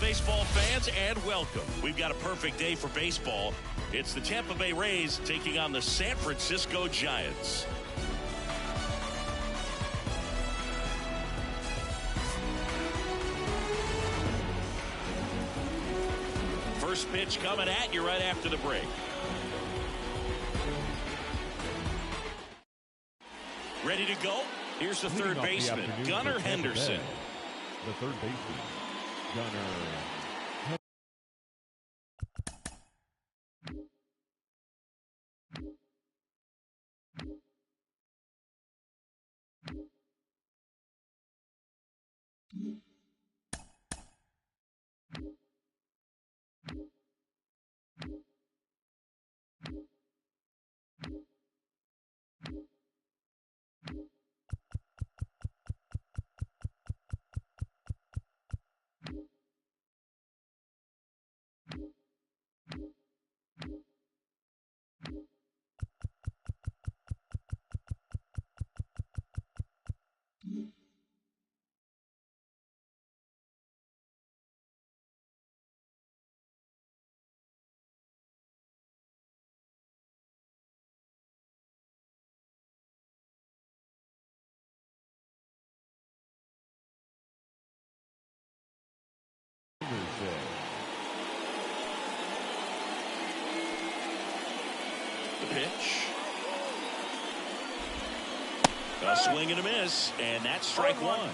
baseball fans, and welcome. We've got a perfect day for baseball. It's the Tampa Bay Rays taking on the San Francisco Giants. First pitch coming at you right after the break. Ready to go? Here's the third baseman, Gunnar Henderson. The third baseman, Gunnar. The pitch. A swing and a miss, and that's strike one.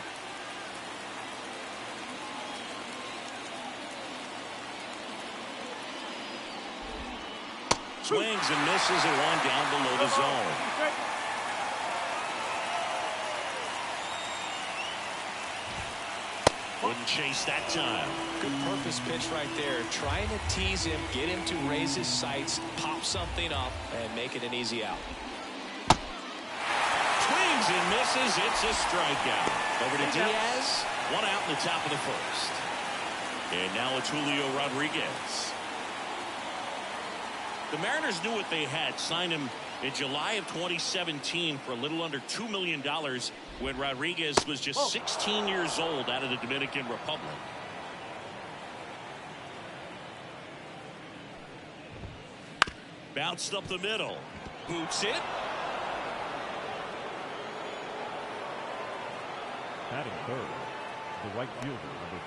Swings and misses and one down below the zone. Wouldn't chase that time. Good purpose pitch right there. Trying to tease him, get him to raise his sights, pop something up, and make it an easy out. Swings and misses. It's a strikeout. Over to Diaz. One out in the top of the first. And now it's Julio Rodriguez. The Mariners knew what they had. Signed him in July of 2017 for a little under $2 million when Rodriguez was just 16 years old out of the Dominican Republic. Bounced up the middle. Boots it. Batting third, the right fielder, number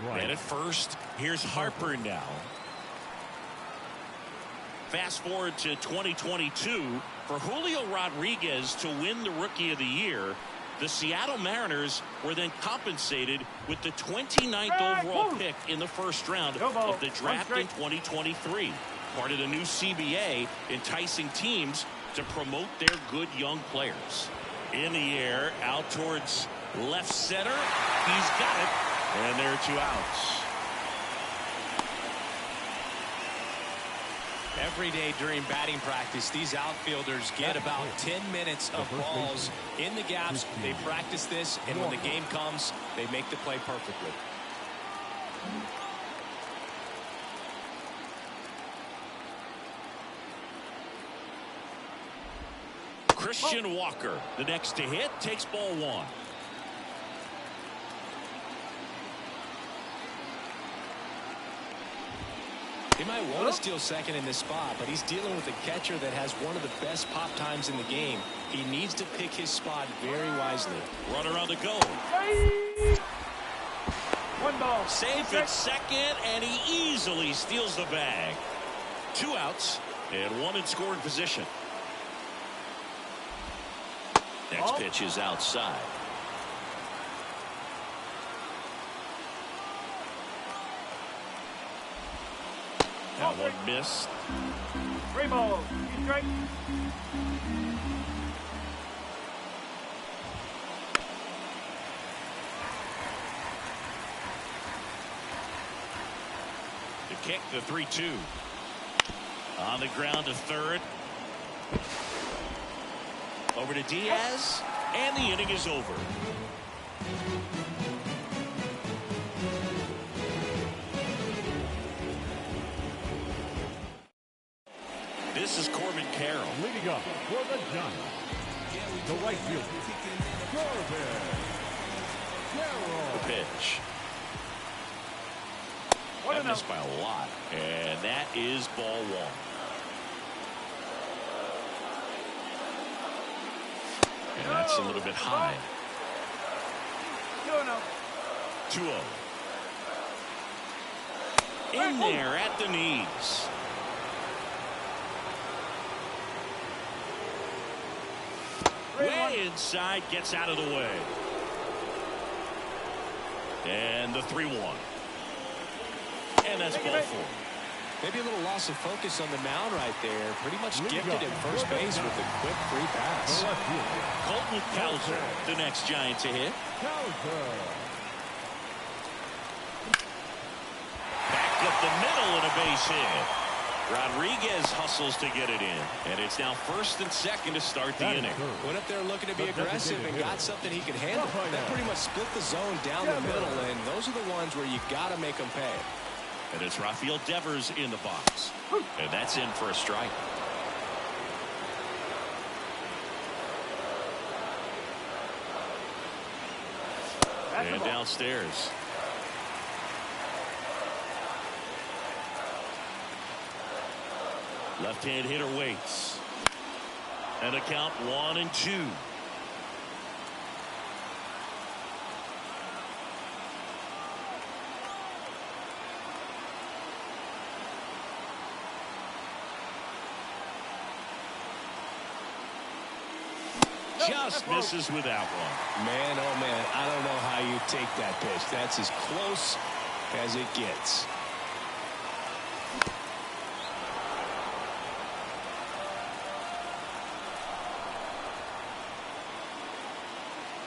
3. Right. And at first, here's Harper now. Fast forward to 2022, for Julio Rodriguez to win the Rookie of the Year, the Seattle Mariners were then compensated with the 29th overall pick in the first round of the draft in 2023. Part of the new CBA, enticing teams to promote their good young players. In the air, out towards left center. He's got it, and there are 2 outs. Every day during batting practice, these outfielders get about 10 minutes of balls in the gaps. They practice this, and when the game comes, they make the play perfectly. Christian Walker, the next to hit, takes ball 1. He might want to steal second in this spot, but he's dealing with a catcher that has one of the best pop times in the game. He needs to pick his spot very wisely. Runner on the go. 1 ball. Safe at second, and he easily steals the bag. 2 outs and 1 in scoring position. Next pitch is outside. That one missed. 3 balls. He's straight. The kick, the 3-2. On the ground to third. Over to Diaz, and the inning is over. This is Corbin Carroll. Leading up for the Giants, the right fielder, Corbin Carroll. The pitch. That missed by a lot. And that is ball one. And that's a little bit high. 2-0. In there at the knees. Way inside, gets out of the way. And the 3-1. And that's ball four. Maybe a little loss of focus on the mound right there. Pretty much gifted at first base with a quick free pass. Colton Cowser, the next Giant to hit. Back up the middle and a base hit. Rodriguez hustles to get it in. And it's now first and second to start the inning. Went up there looking to be aggressive and got something he could handle. That pretty much split the zone down the middle, and those are the ones where you got to make them pay. And it's Rafael Devers in the box. And that's in for a strike. And downstairs. Left-hand hitter waits. And a count 1-2. Just misses with that one. Man, oh man, I don't know how you take that pitch. That's as close as it gets.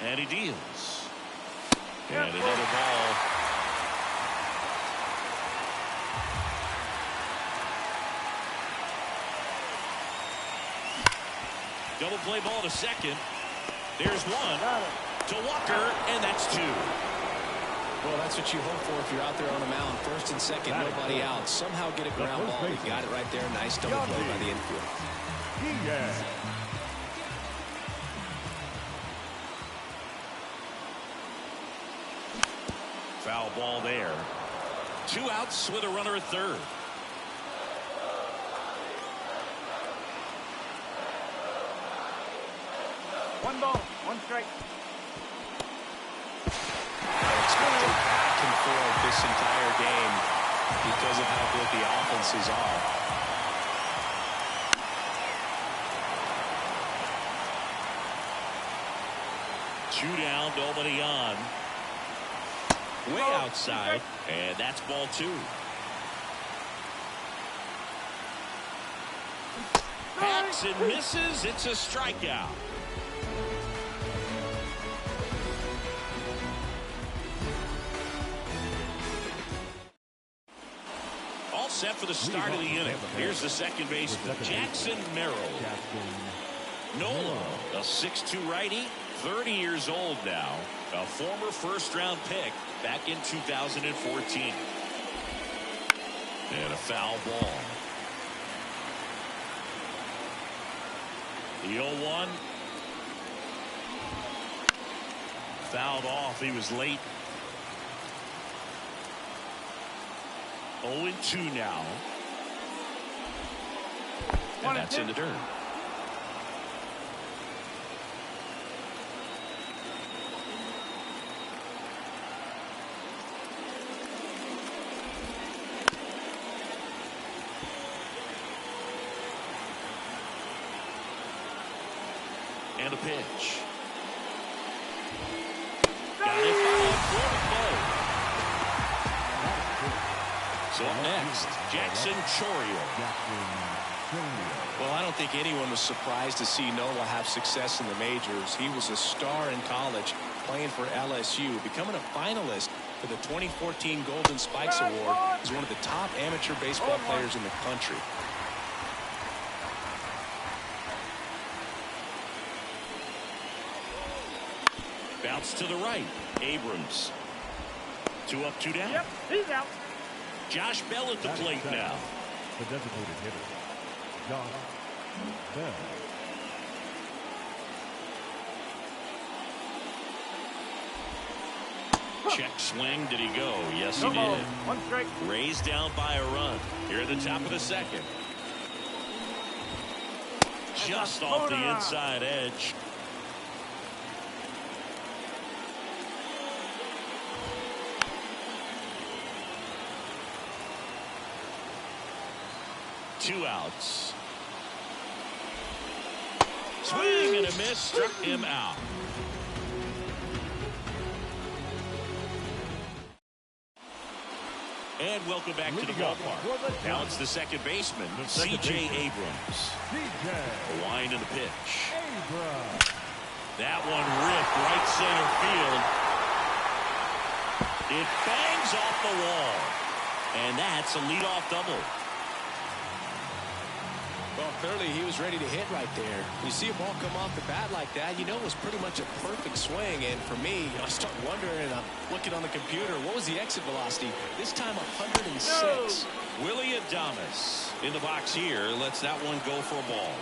And he deals. And another ball. Double play ball to second. There's one to Walker, and that's two. Well, that's what you hope for if you're out there on the mound. First and second, nobody out. Somehow get a ground ball. He got it right there. Nice double play by the infield. Foul ball there. 2 outs with a runner at third. One ball, one strike. It's been back and forth this entire game because of how good the offenses are. Two down, nobody on. Way outside, and that's ball two. Hacks and misses. It's a strikeout. All set for the start of the inning. Here's the second baseman, Jackson Merrill. Nola, a 6'2" righty, 30 years old now, a former first-round pick back in 2014. And a foul ball. The 0-1. Fouled off. He was late. 0-2 now. And that's in the dirt. And a pitch. Got it fouled. So up next, Jackson Chourio. Well, I don't think anyone was surprised to see Nola have success in the majors. He was a star in college, playing for LSU, becoming a finalist for the 2014 Golden Spikes Award. He's one of the top amateur baseball players in the country. Bounce to the right. Abrams. 2 up, 2 down. Yep, he's out. Josh Bell at the plate now. The designated hitter, Josh Bell. Check swing. Did he go? Yes, No he ball. did. One strike. Raised down by a run. Here at the top of the second. Just off the inside edge. Two outs. Swing and a miss. Struck him out. And welcome back to the ballpark. Now it's the second baseman, C.J. Abrams. A wind in the pitch. That one ripped right center field. It bangs off the wall. And that's a leadoff double. Well, clearly he was ready to hit right there. You see a ball come off the bat like that, you know it was pretty much a perfect swing. And for me, I start wondering, and I'm looking on the computer, what was the exit velocity? This time 106. Willy Adames in the box here lets that one go for a ball.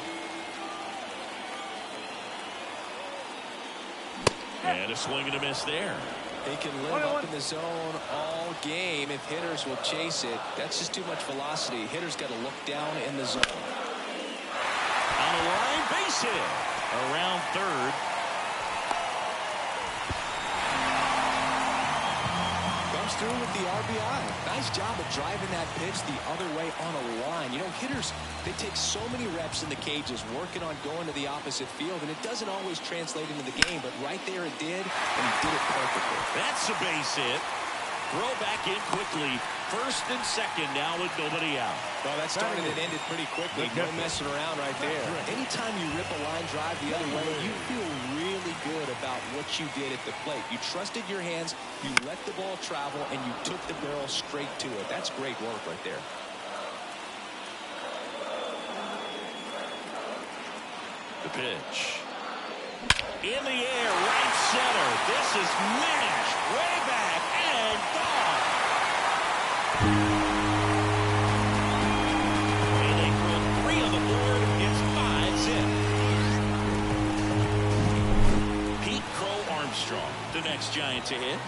And a swing and a miss there. They can live up in the zone all game if hitters will chase it. That's just too much velocity. Hitters got to look down in the zone. On the line, base hit around third. Comes through with the RBI. Nice job of driving that pitch the other way on a line. You know, hitters, they take so many reps in the cages working on going to the opposite field, and it doesn't always translate into the game, but right there it did, and he did it perfectly. That's a base hit. Throw back in quickly. First and second now with nobody out. Well, that started and ended pretty quickly. No messing around right there. Anytime you rip a line drive the other way, you feel really good about what you did at the plate. You trusted your hands, you let the ball travel, and you took the barrel straight to it. That's great work right there. The pitch. In the air, right center. This is mashed way back and gone. And they throw 3 on the board. It's 5 zip. Pete Crow Armstrong, the next Giant to hit.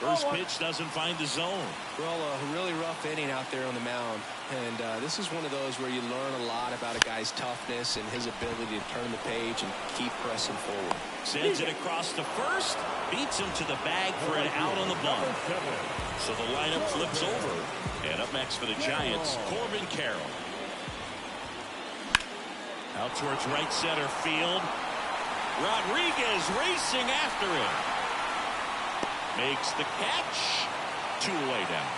First pitch doesn't find the zone. Well, a really rough inning out there on the mound. And this is one of those where you learn a lot about a guy's toughness and his ability to turn the page and keep pressing forward. Sends it across to first. Beats him to the bag for an out on the bunt. So the lineup flips over. And up next for the Giants, Corbin Carroll. Out towards right center field. Rodriguez racing after him. Makes the catch. 2 away down.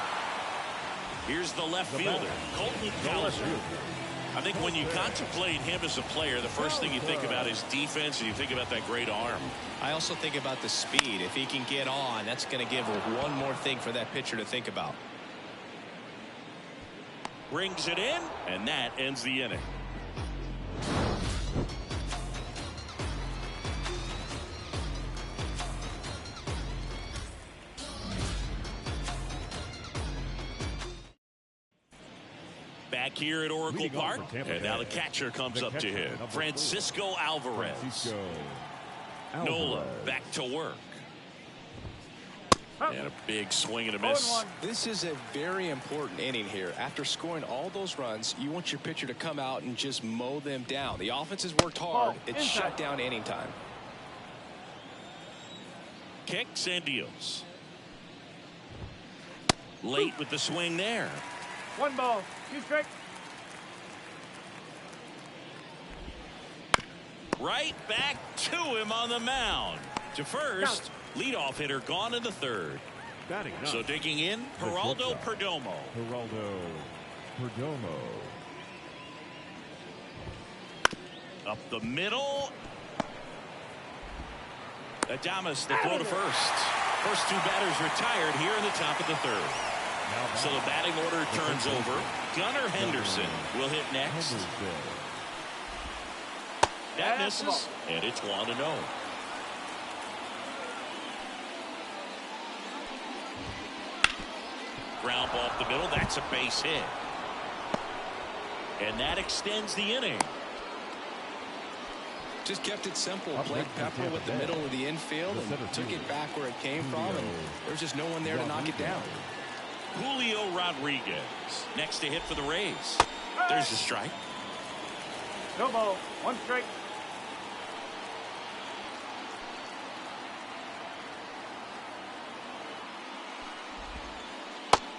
Here's the left fielder, Colton Cowser. I think when you contemplate him as a player, the first thing you think about is defense, and you think about that great arm. I also think about the speed. If he can get on, that's going to give one more thing for that pitcher to think about. Brings it in, and that ends the inning. Back here at Oracle Park, and now the catcher comes up to him, Francisco Alvarez. Nola back to work. And a big swing and a miss. This is a very important inning here. After scoring all those runs, you want your pitcher to come out and just mow them down. The offense has worked hard. It's shut down inning time. Kicks and deals. Late with the swing there. 1 ball, 2 strikes. Right back to him on the mound. To first, leadoff hitter gone in the third. So digging in, Geraldo Perdomo. Up the middle. Adames, the throw to first. First 2 batters retired here in the top of the third. So the batting order turns over. Gunnar Henderson will hit next. That misses, and it's 1-0. Ground ball up the middle. That's a base hit. And that extends the inning. Just kept it simple. Up Played next is pepper Tampa with the Bay. middle of the infield The and center took fielder, it back where it came from, and Julio there was just no one there to knock it down. Julio Rodriguez next to hit for the Rays. There's a strike. No ball. One strike.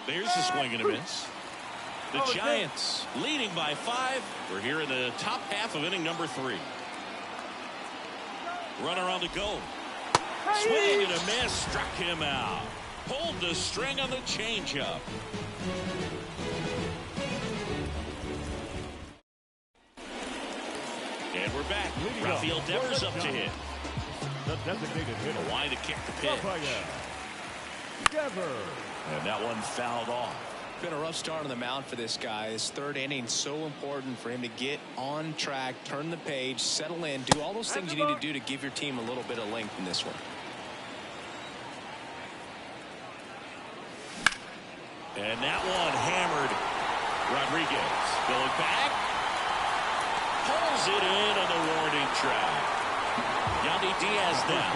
There's a swing and a miss. The Giants leading by 5. We're here in the top half of inning number 3. Runner on the go. Swing and a miss. Struck him out. Pulled the string on the changeup. And we're back. Rafael Devers up to hit. The designated hitter. Why to kick the pitch. Devers. And that one fouled off. Been a rough start on the mound for this guy. His third inning, so important for him to get on track, turn the page, settle in, do all those things you need to do to give your team a little bit of length in this one. And that one hammered. Rodriguez going back. Pulls it in on the warning track. Yandy Diaz now.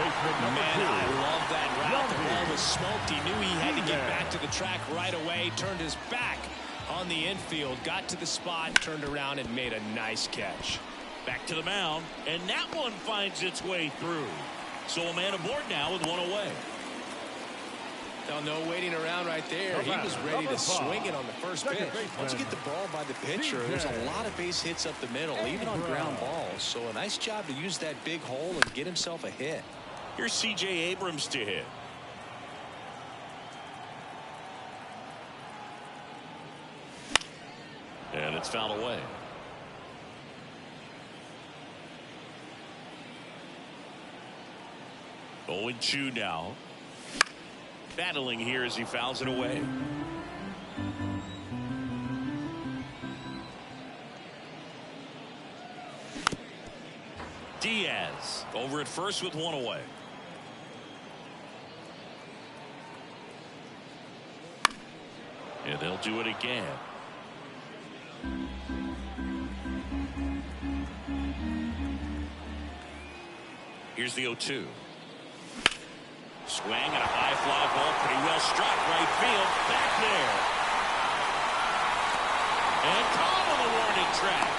Man, I love that route. The ball was smoked. He knew he had to get back to the track right away. Turned his back on the infield. Got to the spot, turned around, and made a nice catch. Back to the mound. And that one finds its way through. So a man aboard now with one away. Now, no waiting around right there. He was ready to swing it on the first pitch. Once you get the ball by the pitcher, there's a lot of base hits up the middle, even on ground balls. So a nice job to use that big hole and get himself a hit. Here's C.J. Abrams to hit. And it's fouled away. Oh, 0-2 now. Battling here as he fouls it away. Diaz over at first with one away. And they'll do it again. Here's the 0-2. Swing and a high fly ball, pretty well struck right field, back there. And caught on the warning track.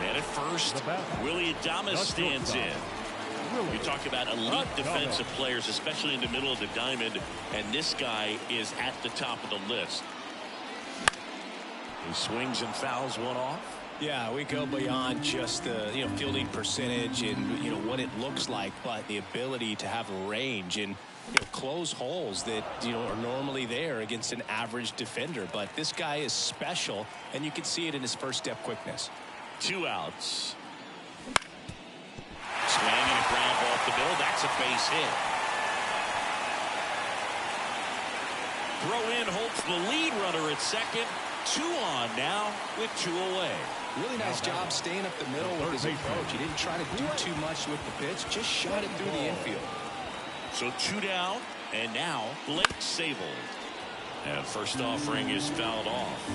And at first, Willy Adames stands in. You talk about elite defensive players, especially in the middle of the diamond, and this guy is at the top of the list. He swings and fouls one off. Yeah, we go beyond just the fielding percentage and what it looks like, but the ability to have range and close holes that are normally there against an average defender. But this guy is special, and you can see it in his first step quickness. 2 outs. Swing and a ground ball off the middle. That's a base hit. Throw in Holtz, the lead runner at second. 2 on now with 2 away. Really nice job staying up the middle with his approach. He didn't try to do too much with the pitch, just shot it through the infield. So 2 down, and now Blake Sabol. And first offering is fouled off.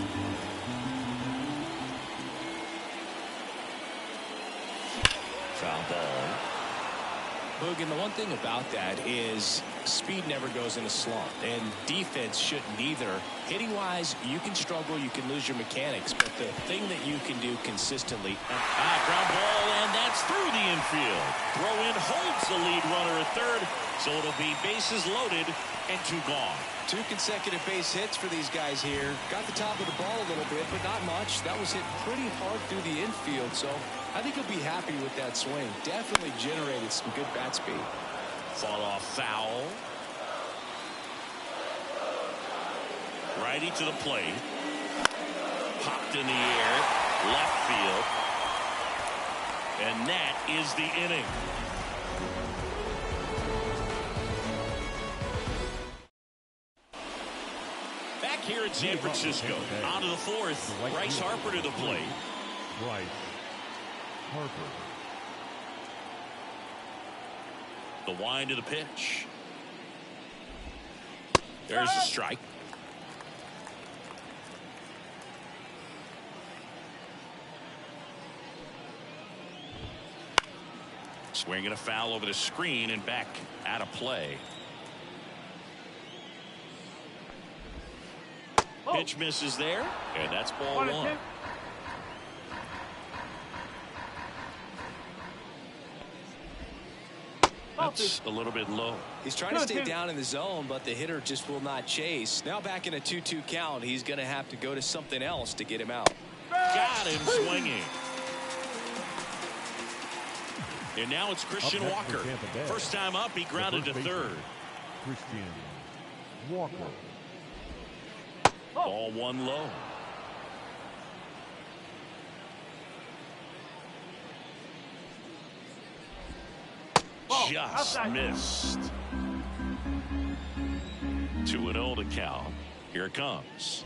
Foul ball. Boogan, the one thing about that is speed never goes in a slump, and defense shouldn't either. Hitting wise, you can struggle, you can lose your mechanics, but the thing that you can do consistently. Ground ball, and that's through the infield. Throw in Holtz, the lead runner at third, so it'll be bases loaded and 2 gone. 2 consecutive base hits for these guys here. Got the top of the ball a little bit, but not much. That was hit pretty hard through the infield, so I think he'll be happy with that swing. Definitely generated some good bat speed. Fought off foul. Righty to the plate. Popped in the air. Left field. And that is the inning. Back here in San Francisco. On to the 4th. Bryce Harper to the plate. Bryce Harper. The wind of the pitch. There's a strike. Swing and a foul over the screen and back out of play. Pitch misses there, and that's ball one. That's a little bit low. He's trying to stay down in the zone, but the hitter just will not chase. Now back in a 2-2 count, he's going to have to go to something else to get him out. Got him swinging. And now it's Christian Walker. First time up, he grounded to third. Christian Walker. Ball one low. Just missed. 2-0 to count. Here it comes.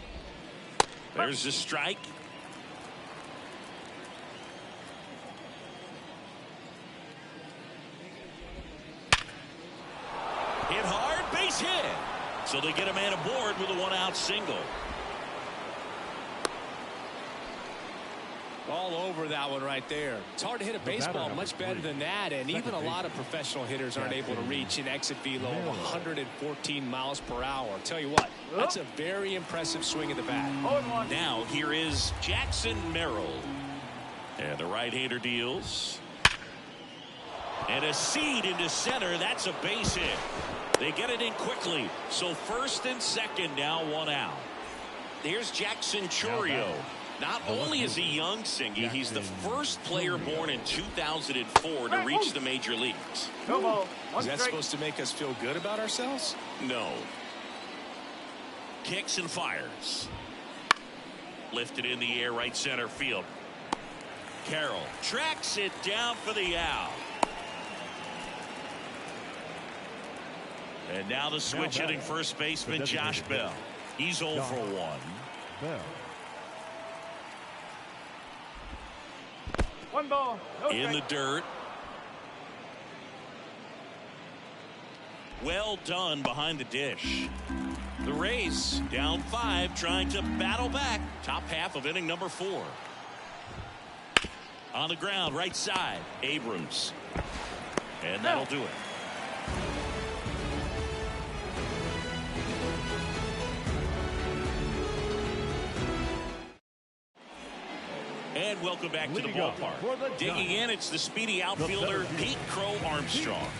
There's the strike. Hit hard, base hit. So they get a man aboard with a one-out single. All over that one right there. It's hard to hit a baseball much better than that, and even a lot of professional hitters aren't able to reach an exit velo of 114 miles per hour. I'll tell you what, that's a very impressive swing of the bat. Now here is Jackson Merrill. And the right-hander deals. And a seed into center. That's a base hit. They get it in quickly. So first and second, now one out. Here's Jackson Chourio. Not only is he young, Singy, he's the first player born in 2004 to reach the major leagues. Is that supposed to make us feel good about ourselves? No. Kicks and fires. Lifted in the air, right center field. Carroll tracks it down for the out. And now the switch hitting first baseman Josh Bell. He's 0 for 1. Bell. One ball. In the dirt. Well done behind the dish. The Rays down 5, trying to battle back. Top half of inning number 4. On the ground, right side, Abrams. And that'll do it. And welcome back to the ballpark. Digging in, it's the speedy outfielder, Pete Crow Armstrong.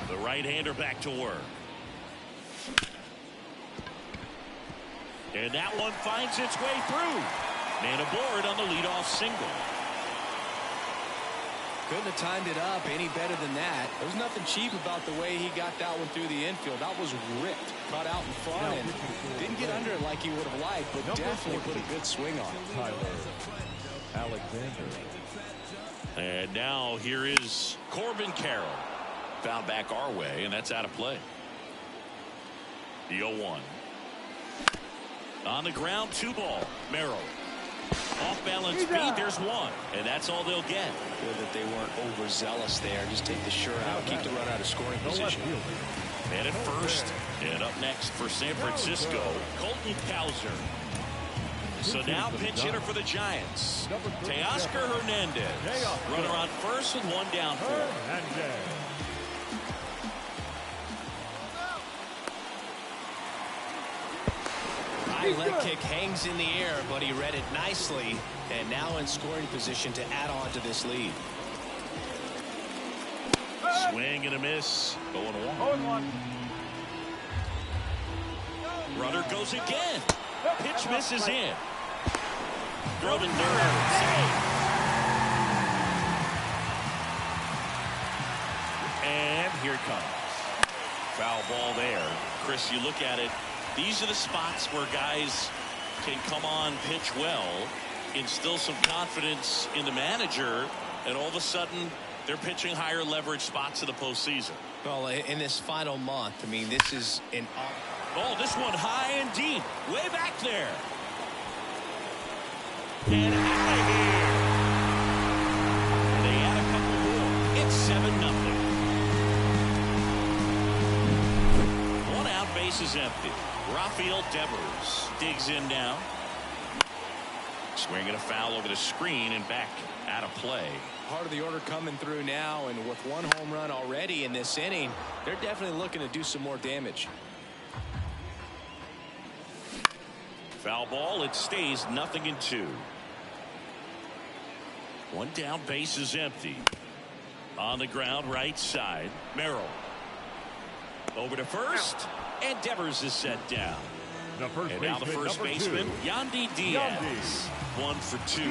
The right-hander back to work. And that one finds its way through. Man aboard on the leadoff single. Couldn't have timed it up any better than that. There's nothing cheap about the way he got that one through the infield. That was ripped, cut out in front, and didn't get under it like he would have liked, but definitely put a good swing on it. Tyler Alexander. And now here is Corbin Carroll. Found back our way, and that's out of play. The 0-1. On the ground, 2 ball. Merrill. Off balance beat, there's 1. And that's all they'll get. Good that they weren't overzealous there. Just take the sure out, keep the run out of scoring position. And at first, and up next for San Francisco, Colton Cowser. So now pinch hitter for the Giants, Teoscar Hernandez. Runner on first with 1 down for him. High leg kick hangs in the air, but he read it nicely, and now in scoring position to add on to this lead. Swing and a miss. 0-1. Runner goes again. Pitch misses in. Throw to third. Save. And here it comes. Foul ball there. Chris, you look at it. These are the spots where guys can come on, pitch well, instill some confidence in the manager, and all of a sudden they're pitching higher leverage spots in the postseason. Well, in this final month, I mean, this is an... Oh, this one high and deep, way back there. And out of here. They add a couple more. It's 7-0. 1 out, base is empty. Rafael Devers digs in now. Swinging a foul over the screen and back out of play. Part of the order coming through now, and with one home run already in this inning, they're definitely looking to do some more damage. Foul ball. It stays 0-2. One down, base is empty. On the ground, right side. Merrill. Over to first, and Devers is set down. And now the first baseman, Yandy Diaz. 1 for 2.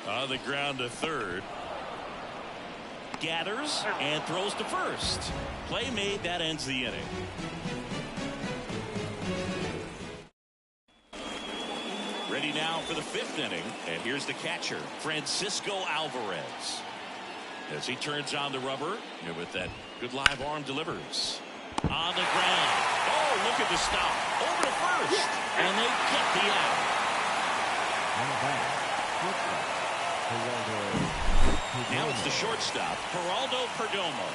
On the ground to third. Gathers and throws to first. Play made. That ends the inning. Ready now for the 5th inning. And here's the catcher, Francisco Alvarez. As he turns on the rubber, and with that good live arm delivers. On the ground. Oh, look at the stop. Over to first. And they get the out. On the back. Now it's the shortstop, Geraldo Perdomo.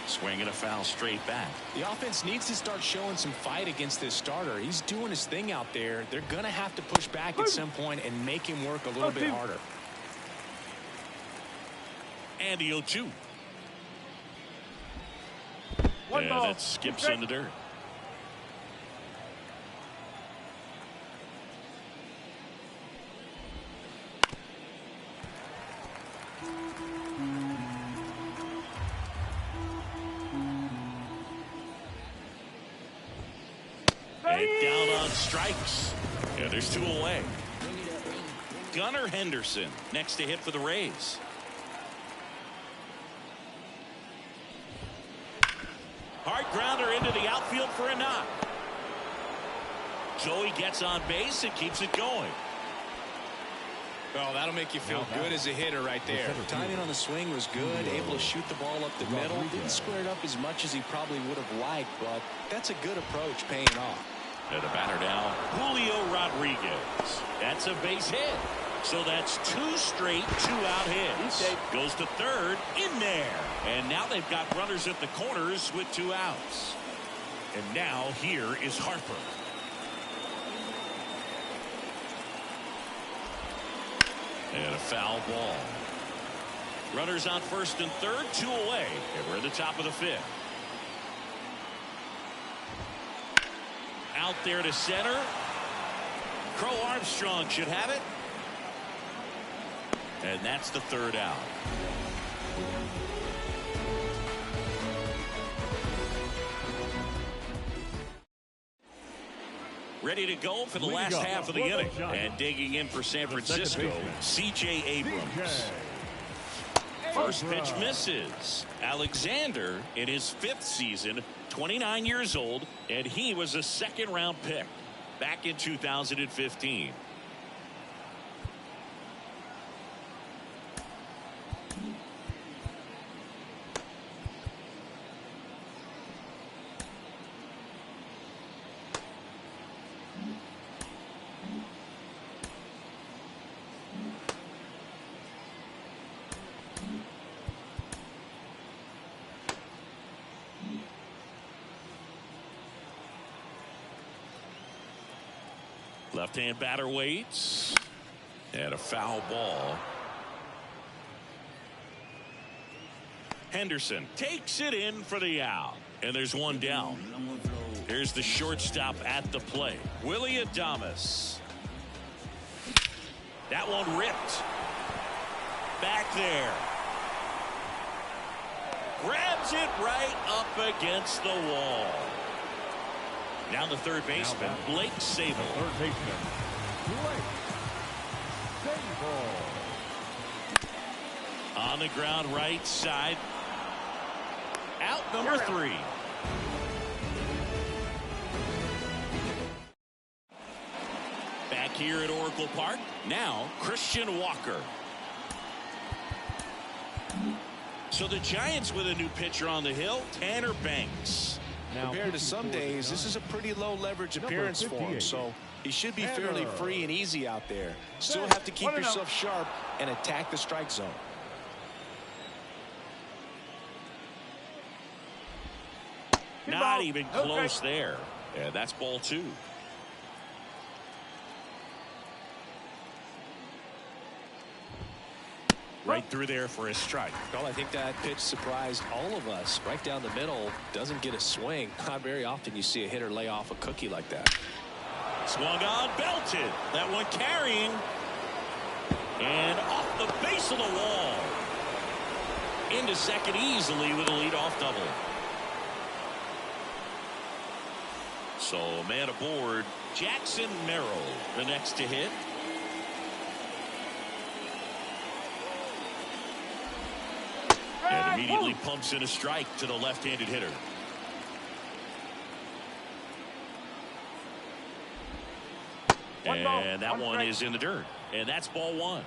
Swinging a foul straight back. The offense needs to start showing some fight against this starter. He's doing his thing out there. They're going to have to push back at some point and make him work a little bit harder. And the 0-2. One ball. That skips in the dirt. And down on strikes. Yeah, there's 2 away. Gunnar Henderson next to hit for the Rays. Hard grounder into the outfield for a knock. Joey gets on base and keeps it going. Oh, that'll make you feel good as a hitter right there. Timing on the swing was good, able to shoot the ball up the middle. Didn't square it up as much as he probably would have liked, but that's a good approach paying off. And the batter now, Julio Rodriguez. That's a base hit. So that's 2 straight 2-out hits. Goes to third, in there. And now they've got runners at the corners with 2 outs. And now here is Harper. And a foul ball. Runners on first and third, 2 away. And we're at the top of the 5th. Out there to center. Crow Armstrong should have it. And that's the 3rd out. Ready to go for the last half of the inning. And digging in for San Francisco, C.J. Abrams. First pitch misses. Alexander in his 5th season, 29 years old, and he was a 2nd-round pick back in 2015. Left-hand batter waits. And a foul ball. Henderson takes it in for the out. And there's 1 down. Here's the shortstop at the plate, Willy Adames. That one ripped. Back there. Grabs it right up against the wall. Now the third baseman, Blake Sabol. Third baseman, Blake Sabol. On the ground, right side. Out number 3. Back here at Oracle Park. Now Christian Walker. So the Giants with a new pitcher on the hill, Tanner Banks. Now, compared to some days, this is a pretty low leverage appearance for him, so he should be fairly free and easy out there. Still have to keep yourself sharp and attack the strike zone. Not even close there. And that's ball 2. Right through there for a strike. Well, I think that pitch surprised all of us. Right down the middle, doesn't get a swing. Not very often you see a hitter lay off a cookie like that. Swung on, belted. That one carrying. And off the base of the wall. Into second easily with a leadoff double. So man aboard, Jackson Merrill, the next to hit. And immediately pumps in a strike to the left-handed hitter. And that one is in the dirt. And that's ball 1.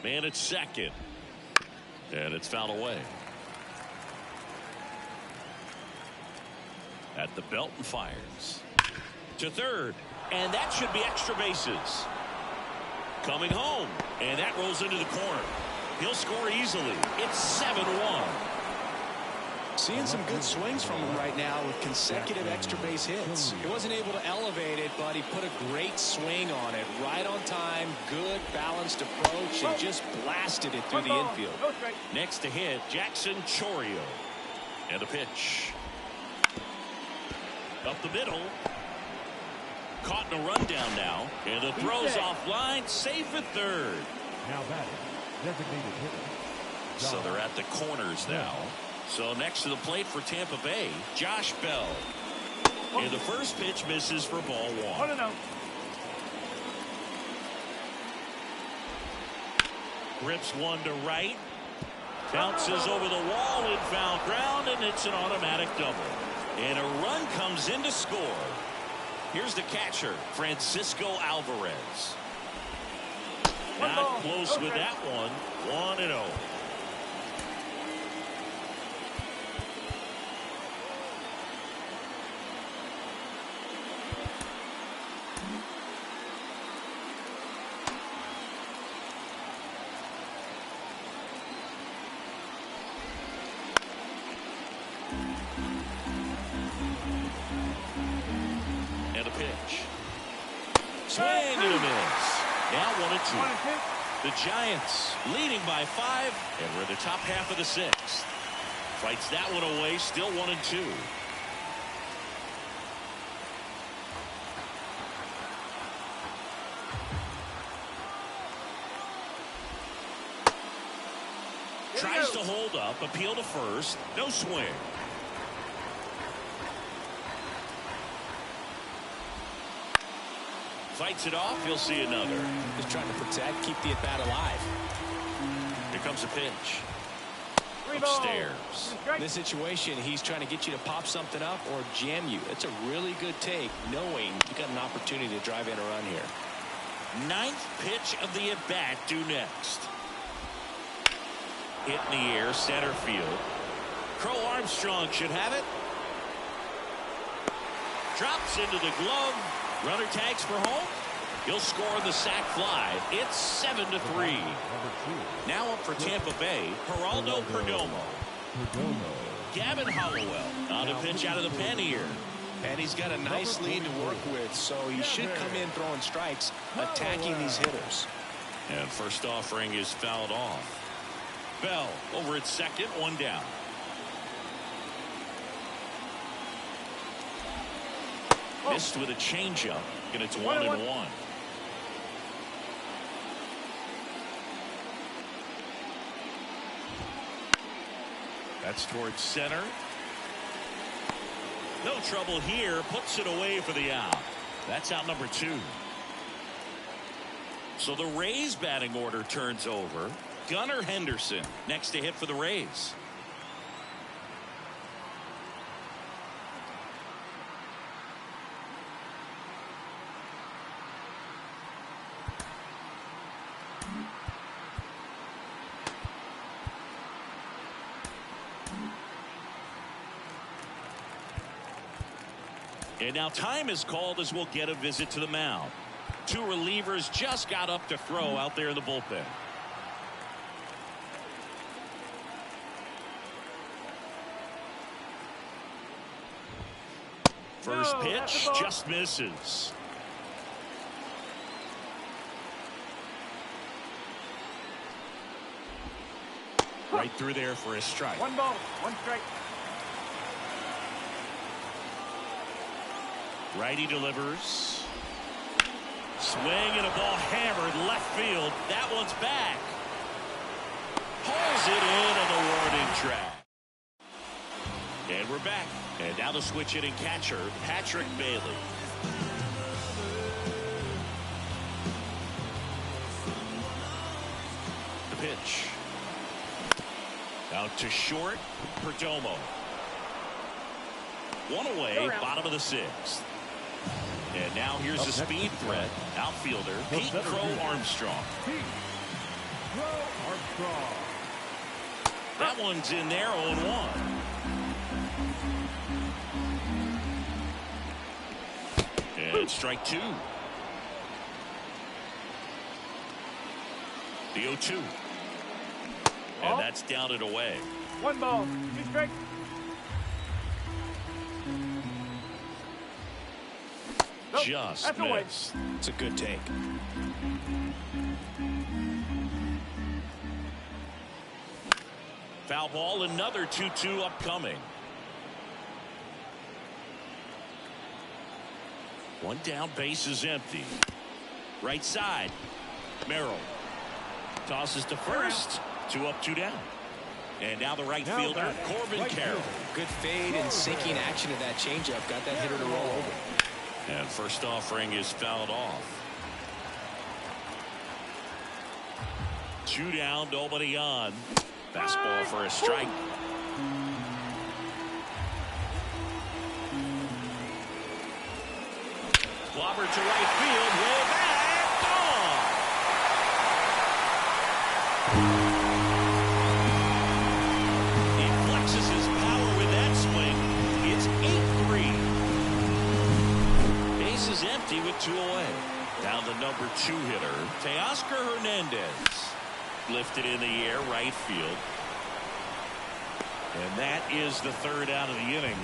Man at second. And it's fouled away. At the belt and fires. To third. And that should be extra bases. Coming home. And that rolls into the corner. He'll score easily. It's 7-1. Seeing some good swings from him right now with consecutive extra base hits. He wasn't able to elevate it, but he put a great swing on it. Right on time, good balanced approach, and just blasted it through the infield. Next to hit, Jackson Chourio. And a pitch. Up the middle. Caught in a rundown now. And the throw's offline, safe at third. Now batting, designated hitter. So they're at the corners now. So next to the plate for Tampa Bay, Josh Bell. And the first pitch misses for ball 1. 1-0. Rips one to right. Bounces over the wall in foul ground, and it's an automatic double. And a run comes in to score. Here's the catcher, Francisco Alvarez. Not close with that one. 1-0. And a pitch. Swing and a miss. Now 1-2. The Giants leading by 5, and we're in the top half of the 6th. Fights that one away, still 1-2. Tries to hold up, appeal to first, no swing. Fights it off, you'll see another. Just trying to protect, keep the at-bat alive. Here comes a pitch. Upstairs. In this situation, he's trying to get you to pop something up or jam you. It's a really good take, knowing you got an opportunity to drive in a run here. 9th pitch of the at-bat due next. Hit in the air, center field. Crow Armstrong should have it. Drops into the glove. Runner tags for home. He'll score the sac fly. It's 7-3. Now up for Tampa Bay, Geraldo Perdomo. Gavin Hollowell on a pitch out of the pen here. And he's got a nice lead to work with, so he should come in throwing strikes, attacking these hitters. And first offering is fouled off. Bell over at second, 1 down. Missed with a changeup, and it's 1-1. That's towards center. No trouble here. Puts it away for the out. That's out number 2. So the Rays batting order turns over. Gunnar Henderson next to hit for the Rays. And now time is called as we'll get a visit to the mound. 2 relievers just got up to throw out there in the bullpen. First No, that's pitch the ball. just misses. Right through there for a strike. 1 ball, 1 strike. Righty delivers. Swing and a ball hammered left field. That one's back. Pulls it in on the warning track. And we're back. And now the switch hitting catcher, Patrick Bailey. The pitch. Out to short, Perdomo. One away, bottom of the 6th. And now here's a speed threat, outfielder Pete Crow Armstrong. Pete Crow Armstrong. That one's in there, 0-1. And strike 2. The 0-2. And that's down and away. 1 ball, 2 strikes. Nope, Just that's away. missed. It's a good take. Foul ball, another 2-2 upcoming. One down, base is empty. Right side. Merrill tosses to first. 2 up, 2 down. And now the right fielder, Corbin Carroll. Good fade and sinking action of that changeup. Got that hitter to roll over. And first offering is fouled off. 2 down, nobody on. Fastball for a strike. Clobber to right field, way back, gone. He flexes his power with that swing. It's 8-3. Base is empty with 2 away. Down the number 2 hitter, Teoscar Hernandez. Lifted in the air, right field. And that is the 3rd out of the inning.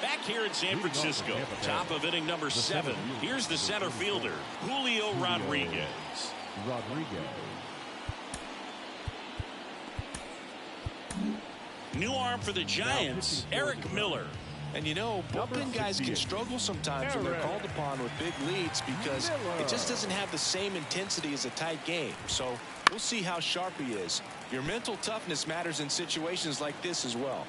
Back here in San Francisco, top of inning number 7. Here's the center fielder, Julio Rodriguez. New arm for the Giants, Eric Miller. And you know, bullpen guys can struggle sometimes when they're called upon with big leads because it just doesn't have the same intensity as a tight game. So we'll see how sharp he is. Your mental toughness matters in situations like this as well.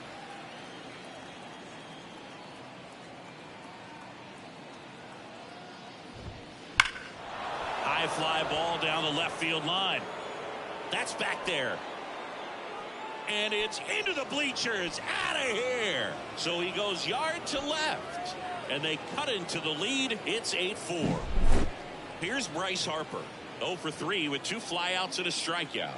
High fly ball down the left field line. That's back there. And it's into the bleachers, out of here. So he goes yard to left. And they cut into the lead. It's 8-4. Here's Bryce Harper. 0 for 3 with 2 flyouts and a strikeout.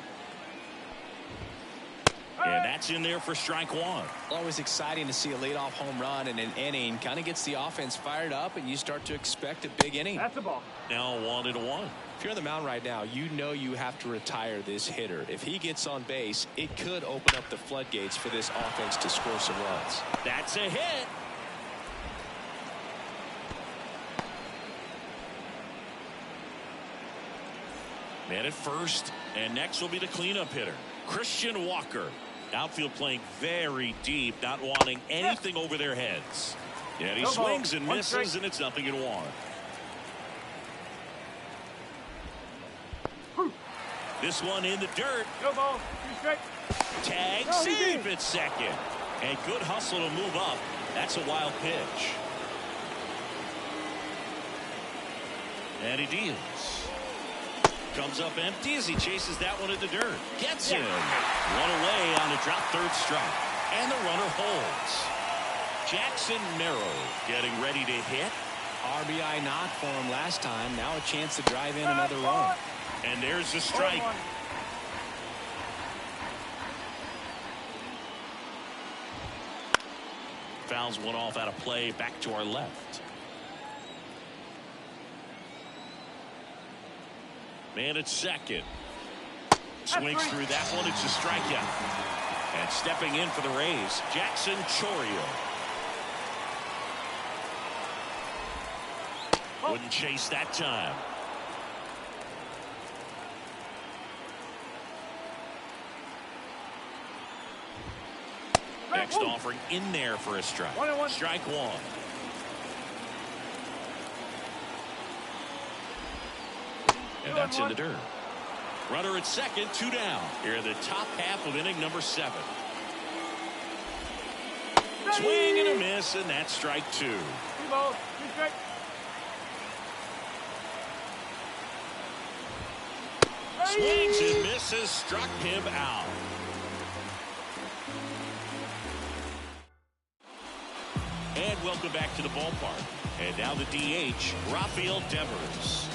And that's in there for strike 1. Always exciting to see a leadoff home run in an inning. Kind of gets the offense fired up, and you start to expect a big inning. That's the ball. Now 1-1. If you're on the mound right now, you know you have to retire this hitter. If he gets on base, it could open up the floodgates for this offense to score some runs. That's a hit. Man at first, and next will be the cleanup hitter, Christian Walker. Outfield playing very deep, not wanting anything over their heads. And he swings and misses, and it's 0-1. This one in the dirt. No ball, 2 strikes. Tag, safe at second. And good hustle to move up. That's a wild pitch. And he deals. Comes up empty as he chases that one in the dirt. Gets him. One away on a drop third strike. And the runner holds. Jackson Merrill getting ready to hit. RBI knock for him last time. Now a chance to drive in another run. And there's the strike. Fouls one off out of play, back to our left. Man at second. Swings through that one. It's a strikeout. And stepping in for the Rays, Jackson Chourio. Wouldn't chase that time. Next offering in there for a strike. 1-1. Strike one. And that's in the dirt. Runner at second, 2 down. Here in the top half of inning number 7. Swing and a miss, and that's strike 2. 2 balls, 2 strikes. Swings and misses, struck him out. And welcome back to the ballpark. And now the DH, Rafael Devers.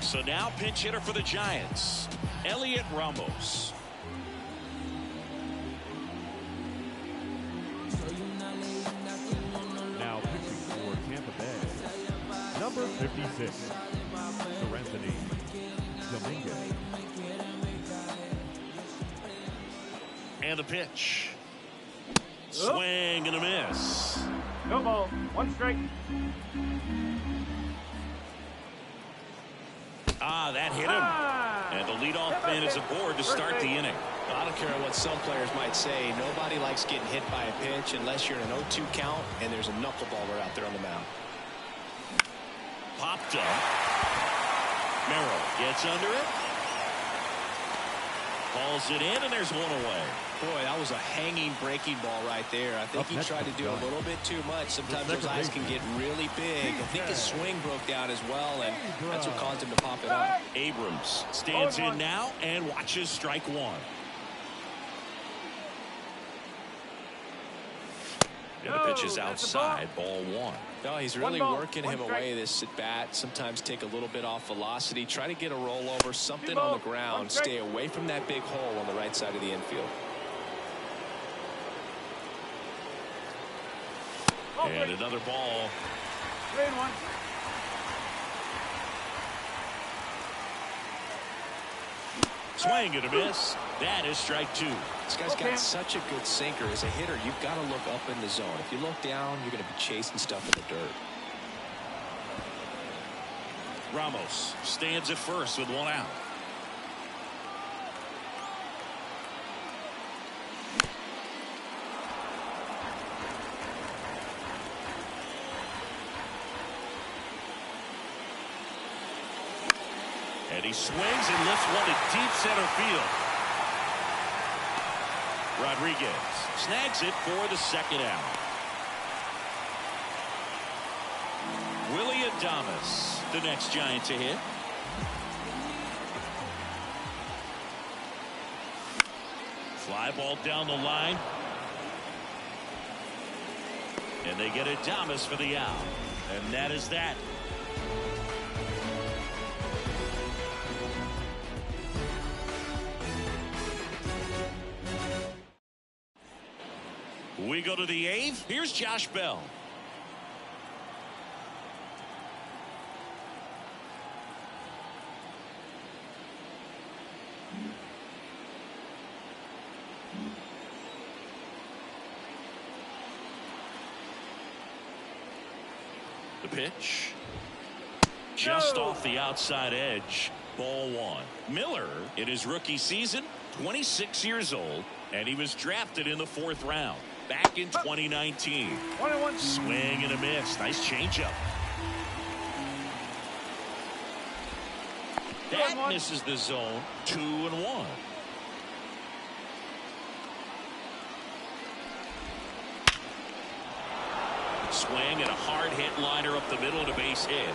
So now pinch hitter for the Giants, Elliot Ramos. Now pitching for Tampa Bay, number 56, Seranthony Dominguez. And the pitch. Swing and a miss. No ball, 1 strike. That hit him. And the leadoff man is aboard to start the inning. I don't care what some players might say. Nobody likes getting hit by a pitch unless you're in an 0-2 count and there's a knuckleballer out there on the mound. Popped up. Merrill gets under it. Calls it in, and there's one away. Boy, that was a hanging breaking ball right there. I think he tried to do a little bit too much. Sometimes those eyes can get really big. I think his swing broke down as well, and that's what caused him to pop it up. Abrams stands in now and watches strike 1. And the pitch is outside, ball 1. No, he's really working him away this at bat. Sometimes take a little bit off velocity. Try to get a rollover, something on the ground. Stay away from that big hole on the right side of the infield. And another ball. 3-1. Swing and a miss. That is strike 2. This guy's got such a good sinker. As a hitter, you've got to look up in the zone. If you look down, you're going to be chasing stuff in the dirt. Ramos stands at first with 1 out. And he swings and lifts one to deep center field. Rodriguez snags it for the 2nd out. Willy Adames, the next Giant to hit. Fly ball down the line. And they get Adames for the out. And that is that. We go to the 8th. Here's Josh Bell. The pitch. Just off the outside edge. Ball 1. Miller, in his rookie season, 26 years old, and he was drafted in the 4th round. Back in 2019. 1-1. Swing and a miss. Nice changeup. That misses the zone. 2-1. Swing and a hard hit liner up the middle and a base hit.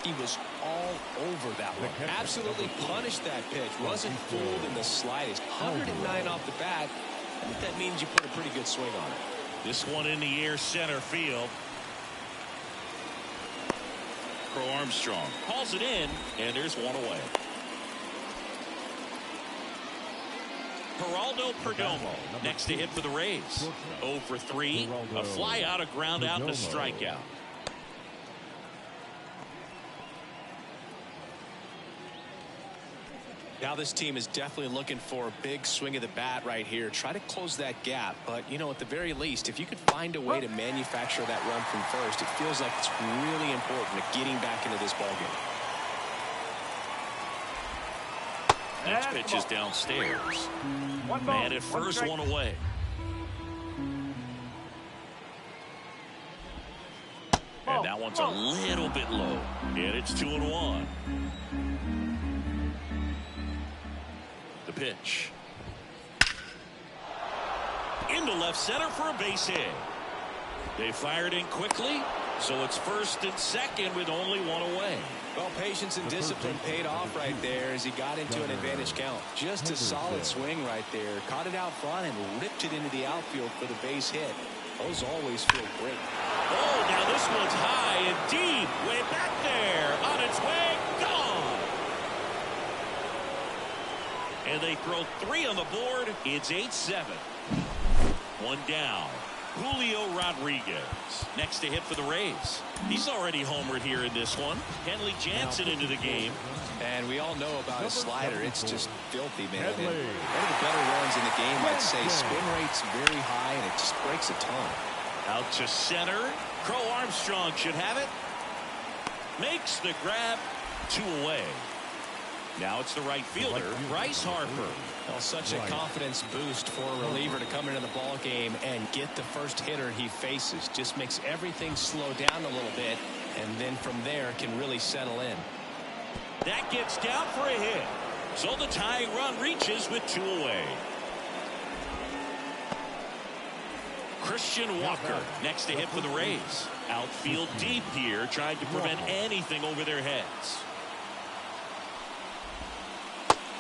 He was all over that one. Absolutely punished that pitch. Wasn't fooled in the slightest. 109 off the bat. I think that means you put a pretty good swing on it. This one in the air, center field. Crow Armstrong calls it in, and there's one away. Geraldo Perdomo next to hit for the Rays. 0 for 3. A fly out, a ground out, and a strikeout. Now this team is definitely looking for a big swing of the bat right here. Try to close that gap. But, you know, at the very least, if you could find a way to manufacture that run from first, it feels like it's really important to getting back into this ballgame. Next pitch is downstairs. Man at first, one away. And that one's a little bit low. And it's 2-1. The pitch. Into left center for a base hit. They fired in quickly, so it's first and second with only one away. Well, patience and discipline paid off right there as he got into an advantage count. Just a solid swing right there. Caught it out front and ripped it into the outfield for the base hit. Those always feel great. Oh, now this one's high and deep. Way back there. On its way. Gone. And they throw 3 on the board. It's 8-7. One down. Julio Rodriguez next to hit for the Rays. He's already homered here in this one. Kenley Jansen into the game. And we all know about his slider. It's just filthy, man. And one of the better runs in the game, I'd say. Spin rate's very high, and it just breaks a ton. Out to center. Crow Armstrong should have it. Makes the grab. 2 away. Now it's the right fielder, Bryce Harper. Well, such a confidence boost for a reliever to come into the ball game and get the first hitter he faces. Just makes everything slow down a little bit, and then from there can really settle in. That gets down for a hit. So the tying run reaches with 2 away. Christian Walker next to hit for the Rays. Outfield deep here, trying to prevent anything over their heads.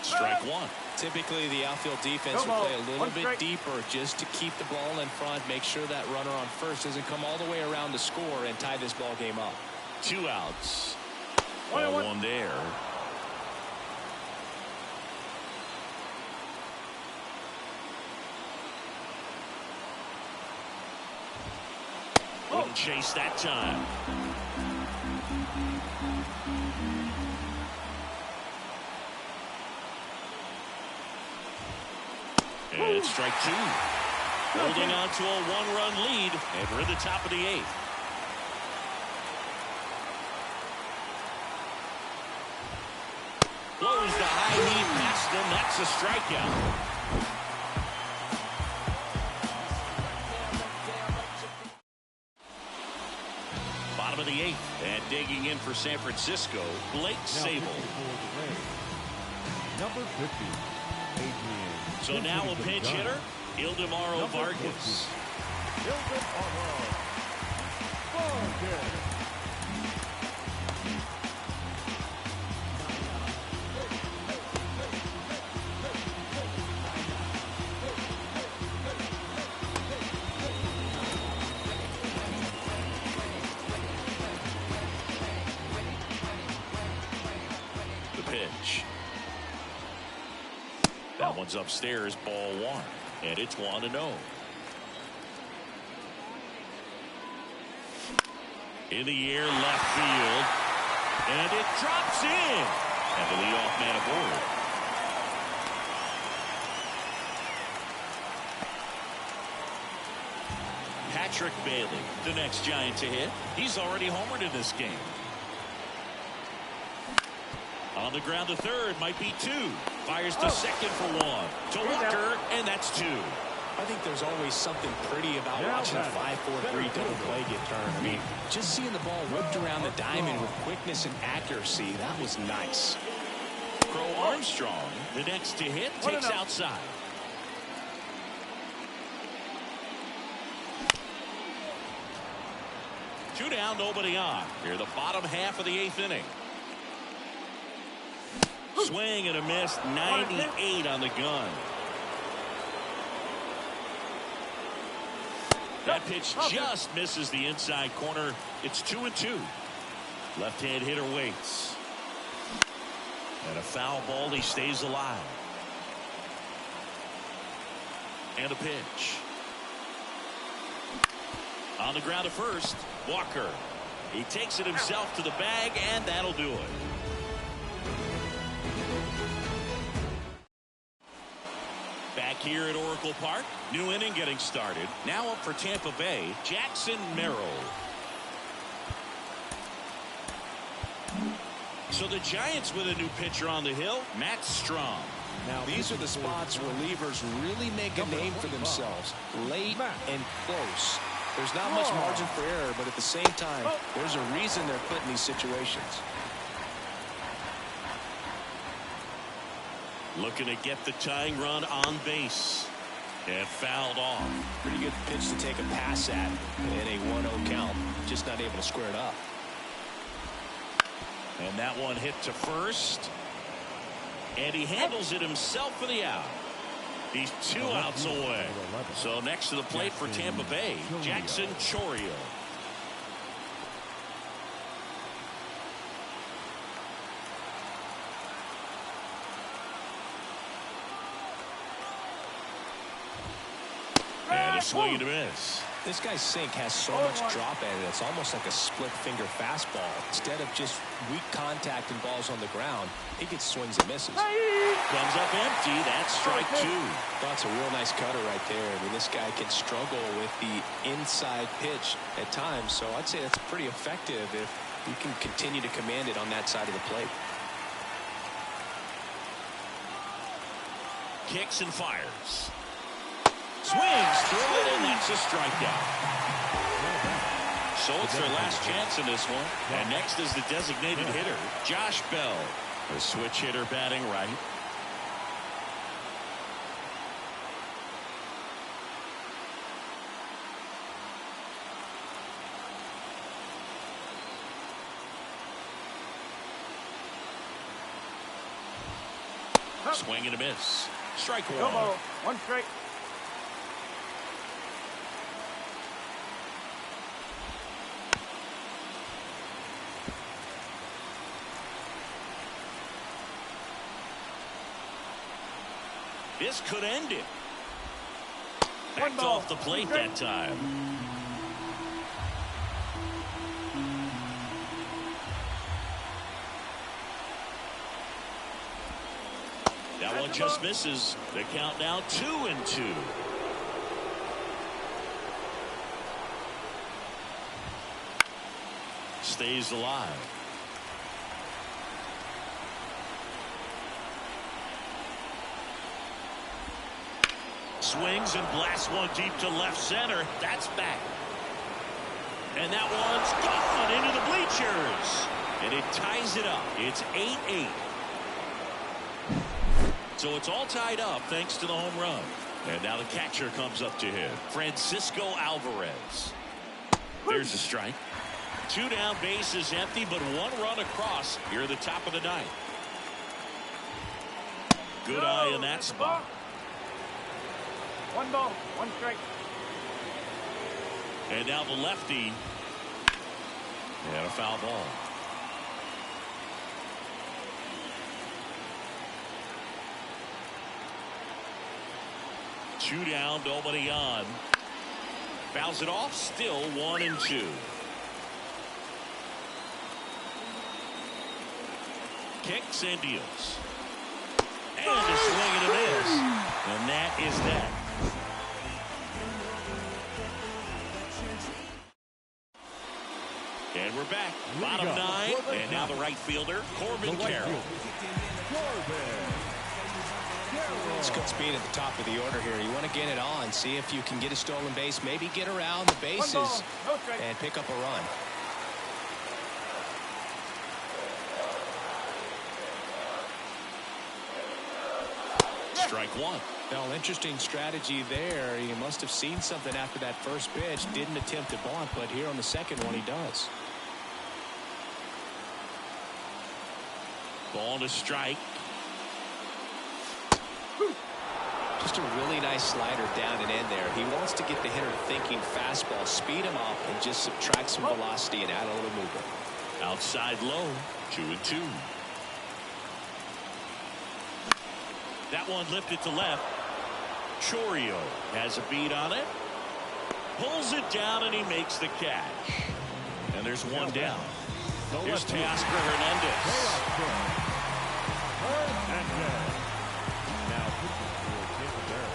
Strike 1. Typically, the outfield defense will play a little bit deeper just to keep the ball in front, make sure that runner on first doesn't come all the way around to score and tie this ball game up. 2 outs. One there. Wouldn't chase that time. And it's strike 2. Holding on to a 1-run lead, and we're at the top of the 8th. Blows the high knee past them. That's a strikeout. Bottom of the 8th, and digging in for San Francisco, Blake Sabol. Number 50, Adrian. So now a pinch hitter, Ildemaro Vargas. The pitch. That one's upstairs, ball 1, and it's 1-0. In the air, left field, and it drops in, and the leadoff man aboard. Patrick Bailey, the next Giant to hit. He's already homered in this game. On the ground to third, might be 2. Fires to second for 1. To Walker, and that's 2. I think there's always something pretty about watching a 5-4-3 double play get turned. I mean, just seeing the ball whipped around the diamond with quickness and accuracy, that was nice. Crow Armstrong, the next to hit, takes outside. Two down, nobody on. Here, the bottom half of the 8th inning. Swing and a miss. 98 on the gun. That pitch just misses the inside corner. It's 2-2. Left-hand hitter waits. And a foul ball. He stays alive. And a pitch. On the ground at first, Walker. He takes it himself to the bag, and that'll do it. Back here at Oracle Park, new inning getting started. Now up for Tampa Bay, Jackson Merrill. So the Giants with a new pitcher on the hill, Matt Strong. Now these are the spots relievers really make a name for themselves. Late and close. There's not much margin for error, but at the same time, there's a reason they're put in these situations. Looking to get the tying run on base. And fouled off. Pretty good pitch to take a pass at in a 1-0 count. Just not able to square it up. And that one hit to first. And he handles it himself for the out. He's 2 outs away. So next to the plate for Tampa Bay, Jackson Chourio. And a swing and a miss. This guy's sink has so much drop at it. It's almost like a split finger fastball. Instead of just weak contact and balls on the ground, he gets swings and misses. Comes up empty. That's strike 2. That's a real nice cutter right there. I mean, this guy can struggle with the inside pitch at times. So I'd say that's pretty effective if you can continue to command it on that side of the plate. Kicks and fires. Swings through it, and that's a strikeout. So it's their last chance in this one. And next is the designated hitter, Josh Bell. The switch hitter batting right. Swing and a miss. Strike 1. No ball. 1 strike. This could end it. One Backed ball. off the plate that time. That one just misses. The count now 2-2. Stays alive. Swings and blasts one deep to left center. That's back. And that one's gone into the bleachers. And it ties it up. It's 8-8. So it's all tied up thanks to the home run. And now the catcher comes up to hit. Francisco Alvarez. There's a strike. 2 down, base is empty, but 1 run across here at the top of the 9th. Good eye in that spot. 1 ball. 1 strike. And now the lefty. And a foul ball. Two down, nobody on. Fouls it off, still 1-2. Kicks and deals. And a swing and a miss. And that is that. And we're back. Bottom 9. And now the right fielder, Corbin Carroll. It's good speed at the top of the order here. You want to get it on, see if you can get a stolen base, maybe get around the bases and pick up a run. Strike one. Well, interesting strategy there. He must have seen something after that first pitch. Didn't attempt to bunt, but here on the second one he does. Ball to strike. Just a really nice slider down and in there. He wants to get the hitter thinking fastball, speed him up, and just subtract some velocity and add a little movement. Outside low, 2-2. That one lifted to left. Chourio has a beat on it. Pulls it down and he makes the catch. And there's one down. Here's Teoscar Hernandez. Now pitching for Tampa Bay,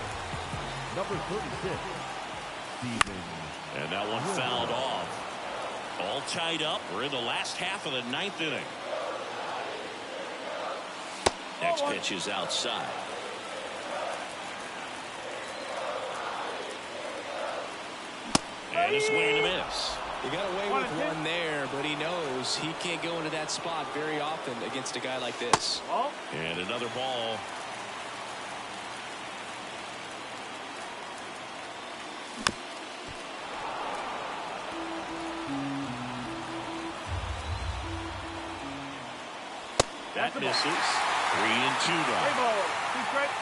number 36, Steven. And that one fouled off. All tied up. We're in the last half of the ninth inning. Next pitch is outside. And a swing and a miss. He got away with one there, but he knows he can't go into that spot very often against a guy like this. And another ball. That misses. 3-2 now. 2 straight.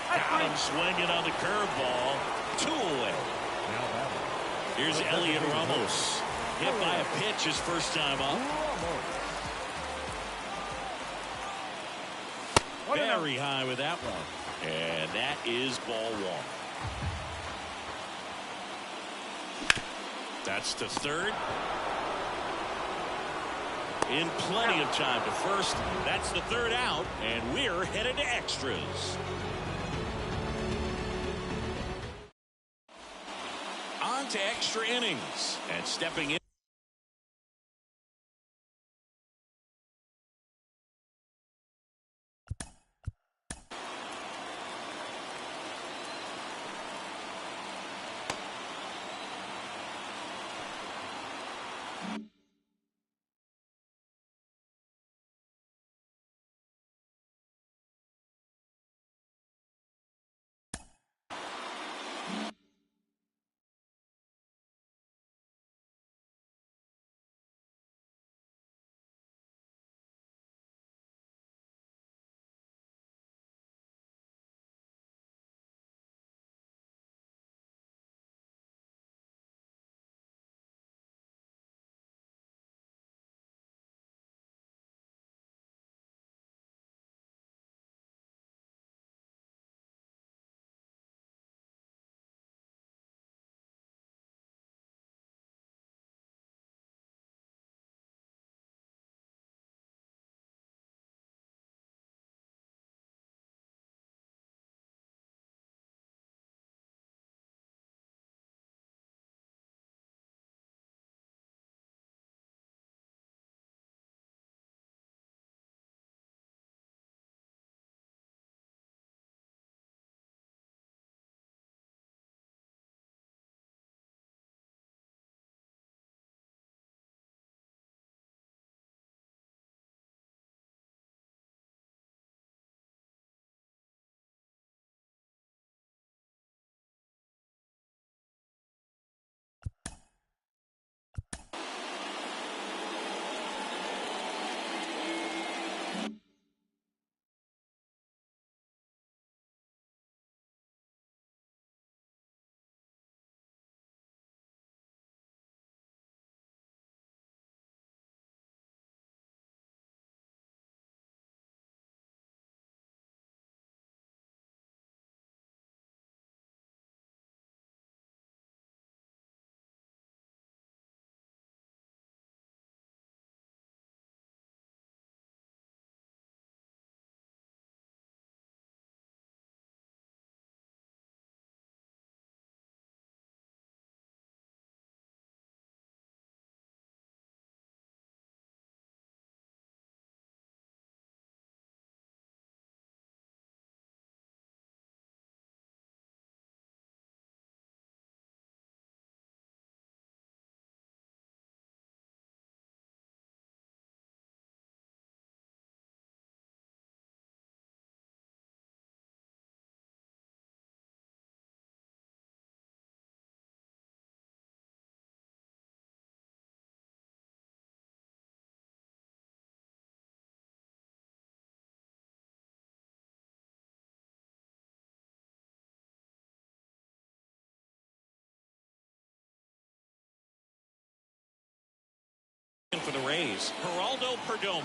Got him swinging on the curveball. 2 away. Now batting. Here's Elliot Ramos. Hit by a pitch his first time up. Very high with that one. And that is ball one. That's to third. In plenty of time to first. That's the third out. And we're headed to extras. On to extra innings. And stepping in. for the Rays, Geraldo Perdomo.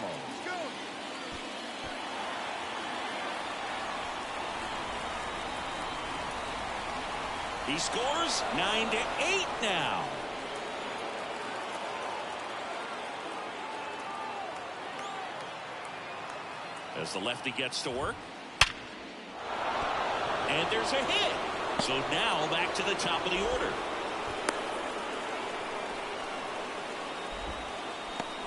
He scores 9-8 now. As the lefty gets to work. And there's a hit. So now back to the top of the order.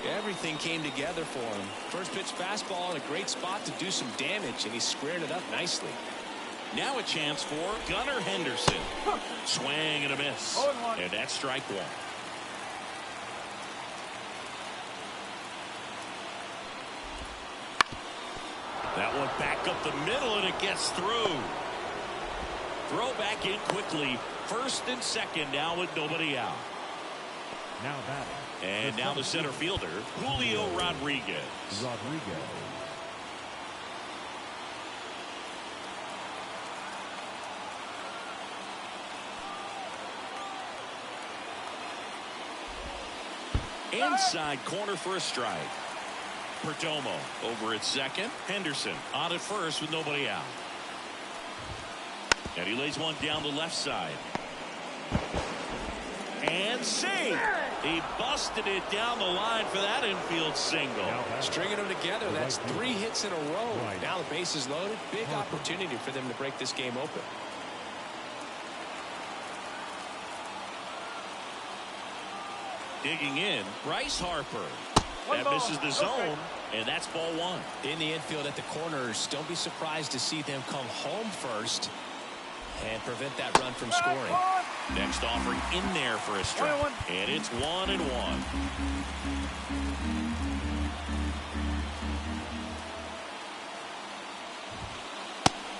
Everything came together for him. First pitch fastball in a great spot to do some damage, and he squared it up nicely. Now a chance for Gunnar Henderson. Swing and a miss. And that's strike one. That one back up the middle, and it gets through. Throw back in quickly. First and second now with nobody out. Now batting. And now the center fielder, Julio Rodriguez. Inside corner for a strike. Perdomo over at second. Henderson on at first with nobody out. And he lays one down the left side. And sing. He busted it down the line for that infield single. Stringing them together, that's 3 hits in a row. Now the base is loaded. Big opportunity for them to break this game open. Digging in, Bryce Harper. That misses the zone, and that's ball one. In the infield at the corners, don't be surprised to see them come home first and prevent that run from scoring. Next offering in there for a strike. And it's 1-1.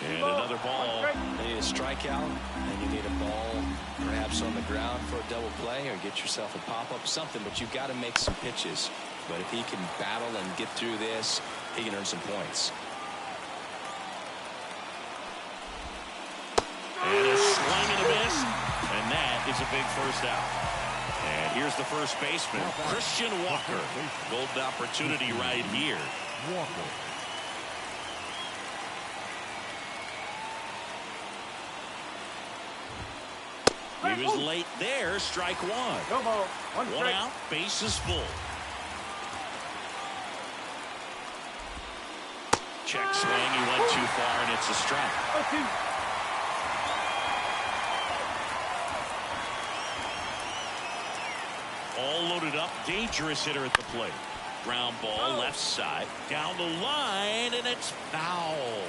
And another ball. You need a strikeout, and you need a ball perhaps on the ground for a double play, or get yourself a pop-up, something, but you've got to make some pitches. But if he can battle and get through this, he can earn some points. And a swing and a miss, and that is a big first out. And here's the first baseman, Christian Walker. Golden opportunity right here. Walker. He was late there, strike one. One out, base is full. Check swing, he went too far, and it's a strike. All loaded up, dangerous hitter at the plate. Ground ball, left side, down the line, and it's foul.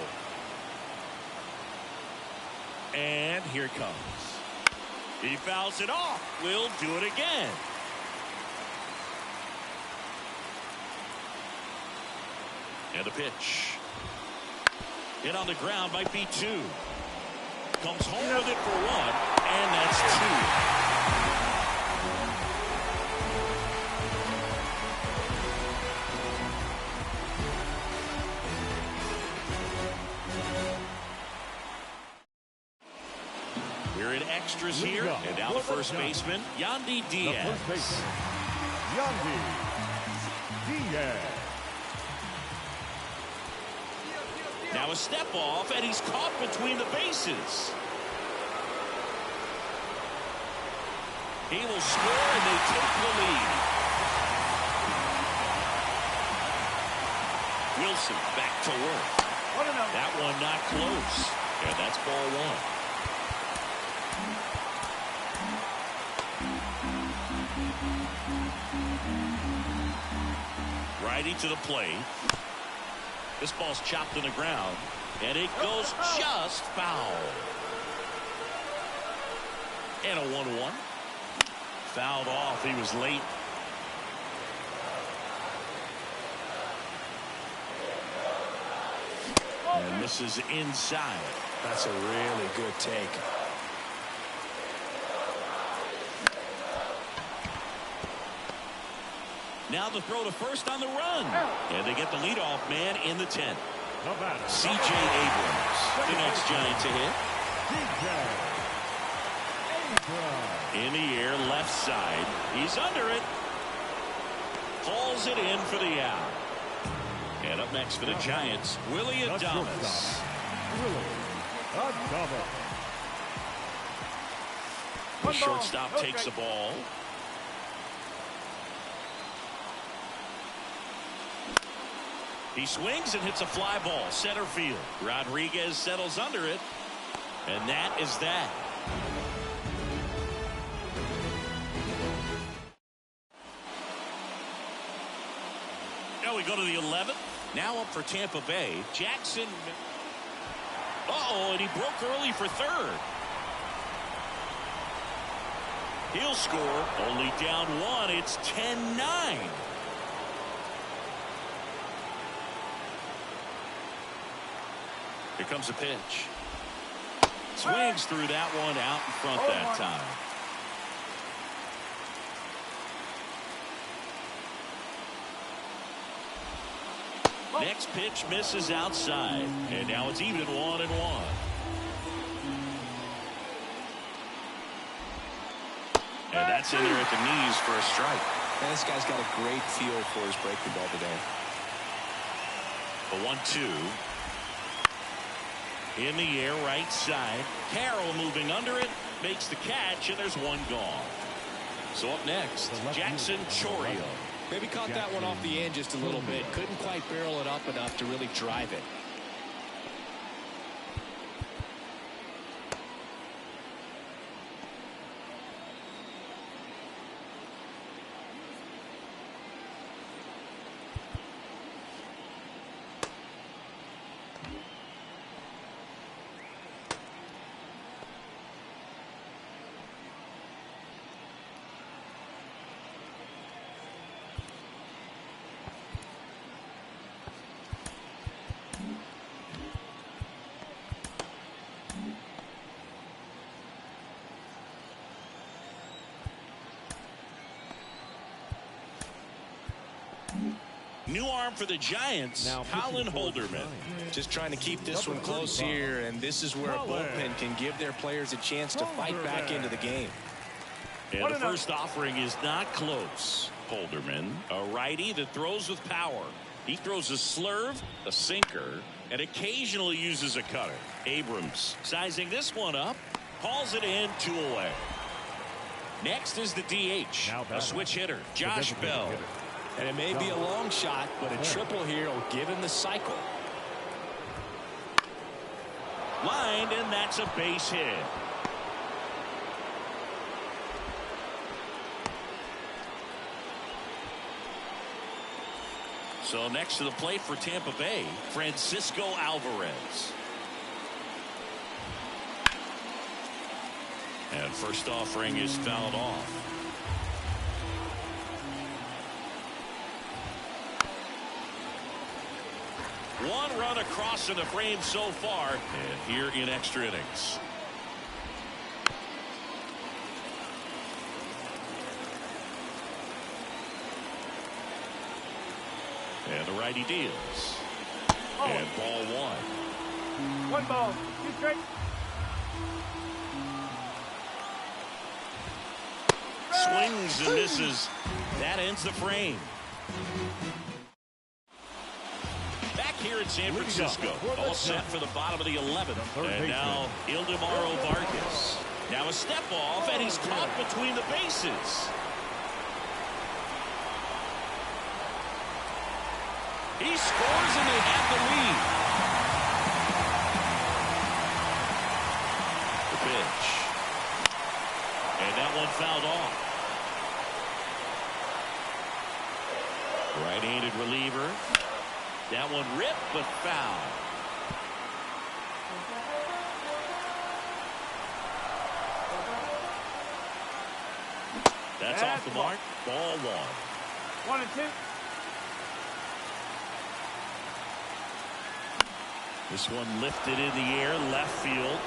And here it comes. He fouls it off. We'll do it again. And the pitch. Hit on the ground might be 2. Comes home with it for 1, and that's 2. Extras here, and now the first baseman, Yandy Diaz. Yandy Diaz. Now a step off, and he's caught between the bases. He will score, and they take the lead. Wilson back to work. That one not close, and that's ball one. Righty to the plate. This ball's chopped on the ground, and it goes just foul. And a 1-1. Fouled off. He was late. And this is inside. That's a really good take. Now the throw to first on the run. And they get the leadoff man in the 10th. C.J. Abrams, the next Giant to hit. In the air, left side. He's under it. Hauled hauls it in for the out. And up next for the Giants, Willie Adames. The shortstop takes the ball. He swings and hits a fly ball center field. Rodriguez settles under it, and that is that. Now we go to the 11th. Now up for Tampa Bay, Jackson. And he broke early for third. He'll score, only down one. It's 10-9. Here comes a pitch. Swings through that one out in front that time. Next pitch misses outside, and now it's even 1-1. And that's in there at the knees for a strike. And this guy's got a great feel for his breaking ball today. The 1-2. In the air, right side. Carroll moving under it, makes the catch, and there's one gone. So up next, Jackson Chourio. Maybe caught that one off the end just a little bit. Couldn't quite barrel it up enough to really drive it. New arm for the Giants, now Colin Holderman. Just trying to keep this one close here, and this is where a bullpen can give their players a chance to fight back into the game. And the first offering is not close. Holderman, a righty that throws with power. He throws a slurve, a sinker, and occasionally uses a cutter. Abrams sizing this one up, hauls it in, 2 away. Next is the DH, a switch hitter, Josh Bell. And it may be a long shot, but a triple here will give him the cycle. Lined, and that's a base hit. So next to the plate for Tampa Bay, Francisco Alvarez. And first offering is fouled off. One run across in the frame so far, and here in extra innings. And the righty deals. And ball 1. 1 ball, 2 strikes. Swings and misses. That ends the frame. Back here in San Francisco, all set for the bottom of the 11th. And now Ildemaro Vargas. Now a step off, and he's caught between the bases. He scores, and they have the lead. The pitch. And that one fouled off. Right-handed reliever. That one ripped, but foul. That's off the mark. Ball 1. 1 and 2. This one lifted in the air, left field.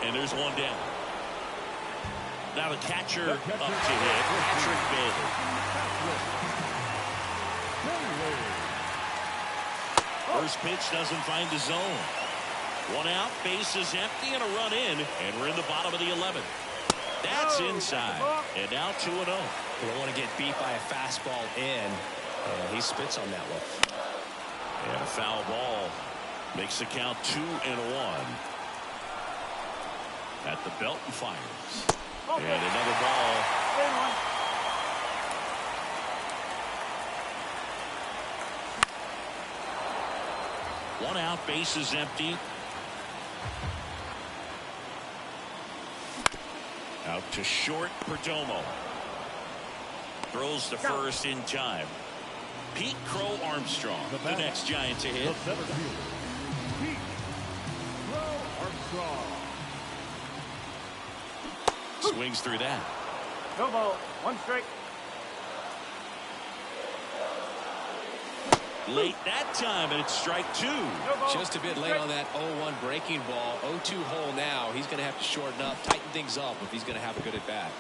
And there's one down. Now the catcher up to hit, Patrick Bailey. First pitch doesn't find the zone. One out, base is empty, and a run in, and we're in the bottom of the 11th. That's inside. And now 2-0. You don't want to get beat by a fastball in. He spits on that one. And a foul ball makes the count 2-1. At the belt and fires. And another ball. One out, base is empty. Out to short, Perdomo. Throws to first in time. Pete Crow Armstrong, the next Giant to hit. The center fielder, Pete Crow Armstrong. Swings through that. No ball. One strike. Late that time, and it's strike 2. No ball. Just a bit late on that 0-1 breaking ball. 0-2 hole now. He's going to have to shorten up, tighten things up if he's going to have a good at bat.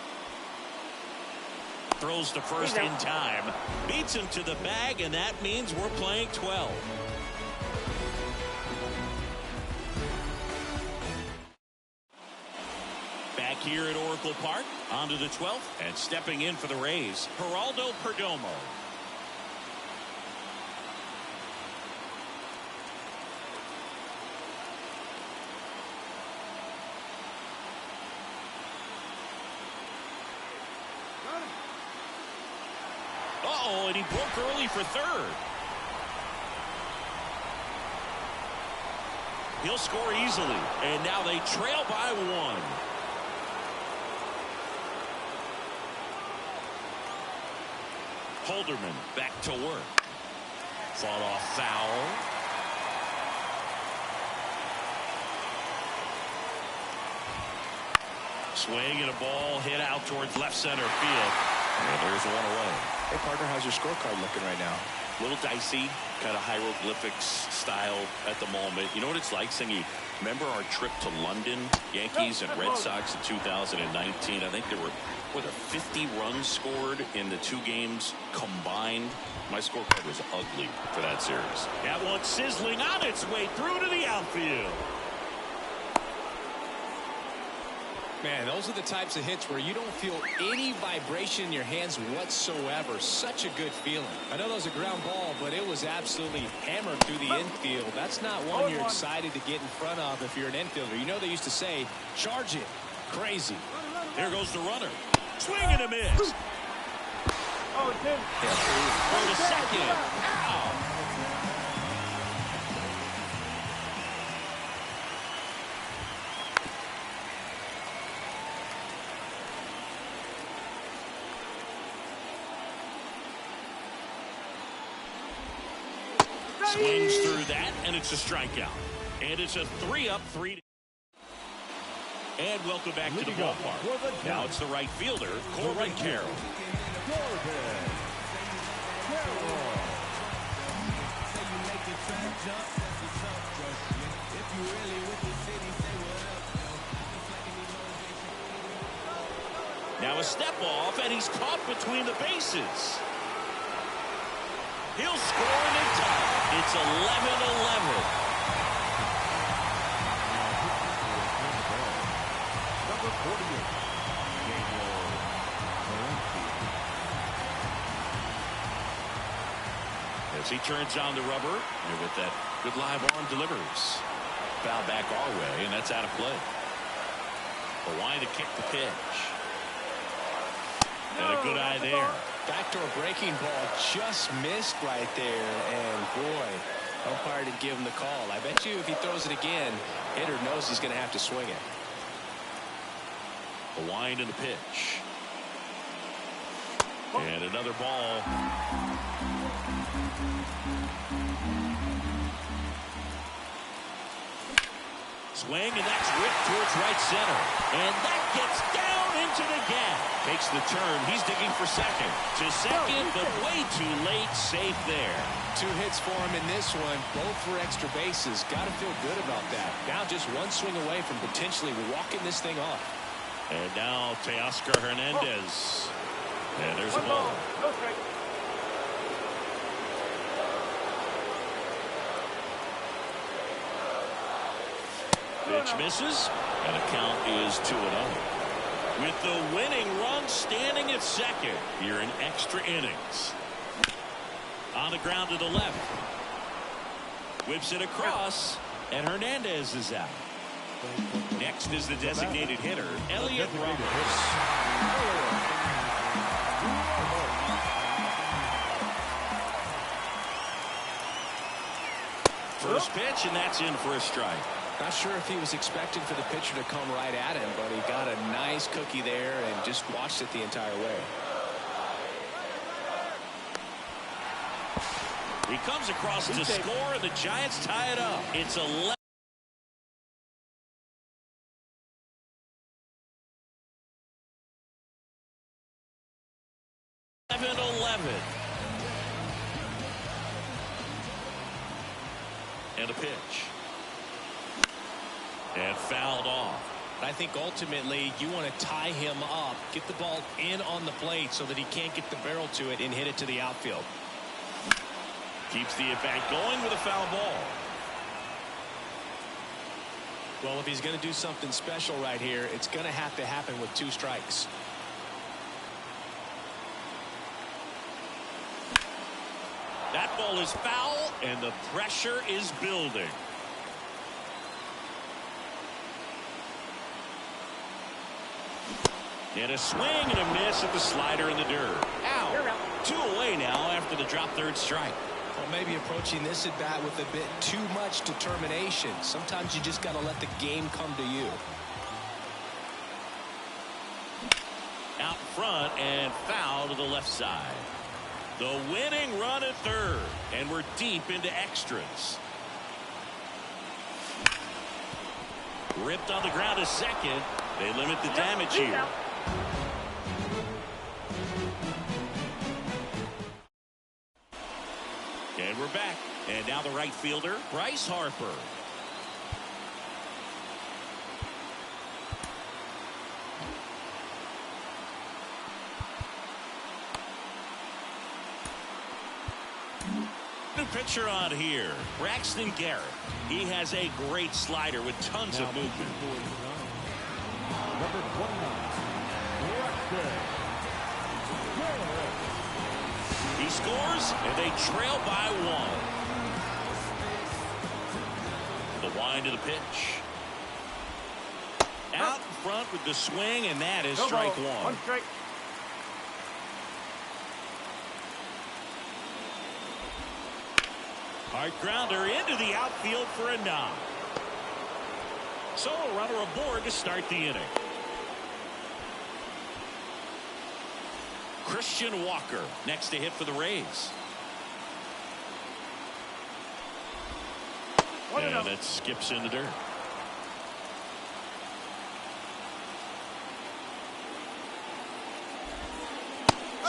Throws to first in time. Beats him to the bag, and that means we're playing 12. Back here at Oracle Park, onto the 12th, and stepping in for the Rays, Geraldo Perdomo. Uh-oh, and he broke early for third. He'll score easily, and now they trail by 1. Holderman back to work. Fought off foul. Swing and a ball hit out towards left center field. And there's one away. Hey, partner, how's your scorecard looking right now? A little dicey, kind of hieroglyphics style at the moment. You know what it's like, Singy? Remember our trip to London, Yankees and Red Sox in 2019? I think there were, 50 runs scored in the 2 games combined. My scorecard was ugly for that series. That one sizzling on its way through to the outfield. Man, those are the types of hits where you don't feel any vibration in your hands whatsoever. Such a good feeling. I know that was a ground ball, but it was absolutely hammered through the infield. That's not one you're excited to get in front of if you're an infielder. You know they used to say, charge it. Crazy. There goes the runner. Swing and a miss. Oh, it's in. For the second. Ow. Swings through that, and it's a strikeout. And it's a 3-up, 3. And welcome back to the ballpark. Now it's the right fielder, Corbin Carroll. Corbin Carroll. Now a step off, and he's caught between the bases. He'll score in time. It's 11-11. Number 48, Daniel Morency. As he turns on the rubber, and with that good live arm delivers. Foul back our way, and that's out of play. Hawaiian to kick the pitch. And a good eye there. Backdoor breaking ball just missed right there, and boy, umpire didn't give him the call. I bet you if he throws it again, hitter knows he's going to have to swing it. Hawaiian to the pitch. And another ball. Swing, and that's ripped towards right center. And that gets down into the gap. Makes the turn. He's digging for second. To second, but way too late. Safe there. 2 hits for him in this one, both for extra bases. Got to feel good about that. Now just one swing away from potentially walking this thing off. And now Teoscar Hernandez. And there's a ball. No strike. Pitch misses, and the count is 2-0. with the winning run standing at second here in extra innings. On the ground to the left. Whips it across, and Hernandez is out. Next is the designated hitter, Elliot Roberts. First pitch, and that's in for a strike. Not sure if he was expecting for the pitcher to come right at him, but he got a nice cookie there and just watched it the entire way. He comes across to score, and the Giants tie it up. It's 11. And a pitch. And fouled off. I think ultimately you want to tie him up, get the ball in on the plate so that he can't get the barrel to it and hit it to the outfield. Keeps the at-bat going with a foul ball. Well, if he's going to do something special right here, it's going to have to happen with 2 strikes. That ball is foul, and the pressure is building. And a swing and a miss at the slider in the dirt. Out. 2 away now after the drop third strike. Well, maybe approaching this at bat with a bit too much determination. Sometimes you just got to let the game come to you. Out front and foul to the left side. The winning run at third, and we're deep into extras. Ripped on the ground to second. They limit the damage here. And we're back. And now the right fielder, Bryce Harper. New pitcher on here, Braxton Garrett. He has a great slider with tons of movement. Number 29, Braxton Garrett. He scores, and they trail by 1. The wind of the pitch. Out in front with the swing, and that is strike 1. 1 strike. Hard grounder into the outfield for a knock. So a runner aboard to start the inning. Christian Walker next to hit for the Rays. And it skips in the dirt.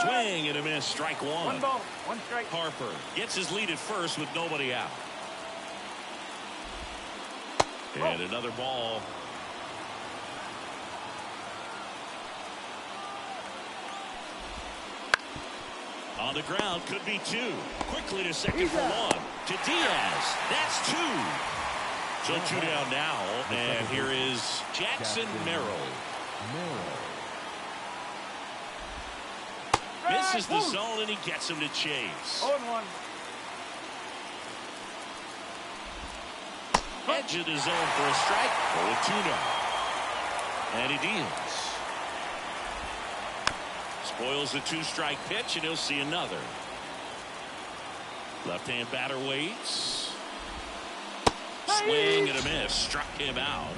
Swing and a miss, strike 1. 1 ball, 1 strike. Harper gets his lead at first with nobody out. And another ball. On the ground, could be 2. Quickly to second for 1. To Diaz. That's 2. So 2 down now. And here is Jackson Merrill. Misses the zone, and he gets him to chase. 0-1. Edge of the zone for a strike. 0-2 now. And he deals. Spoils the 2-strike pitch, and he'll see another. Left-hand batter waits. Swing and a miss. Struck him out.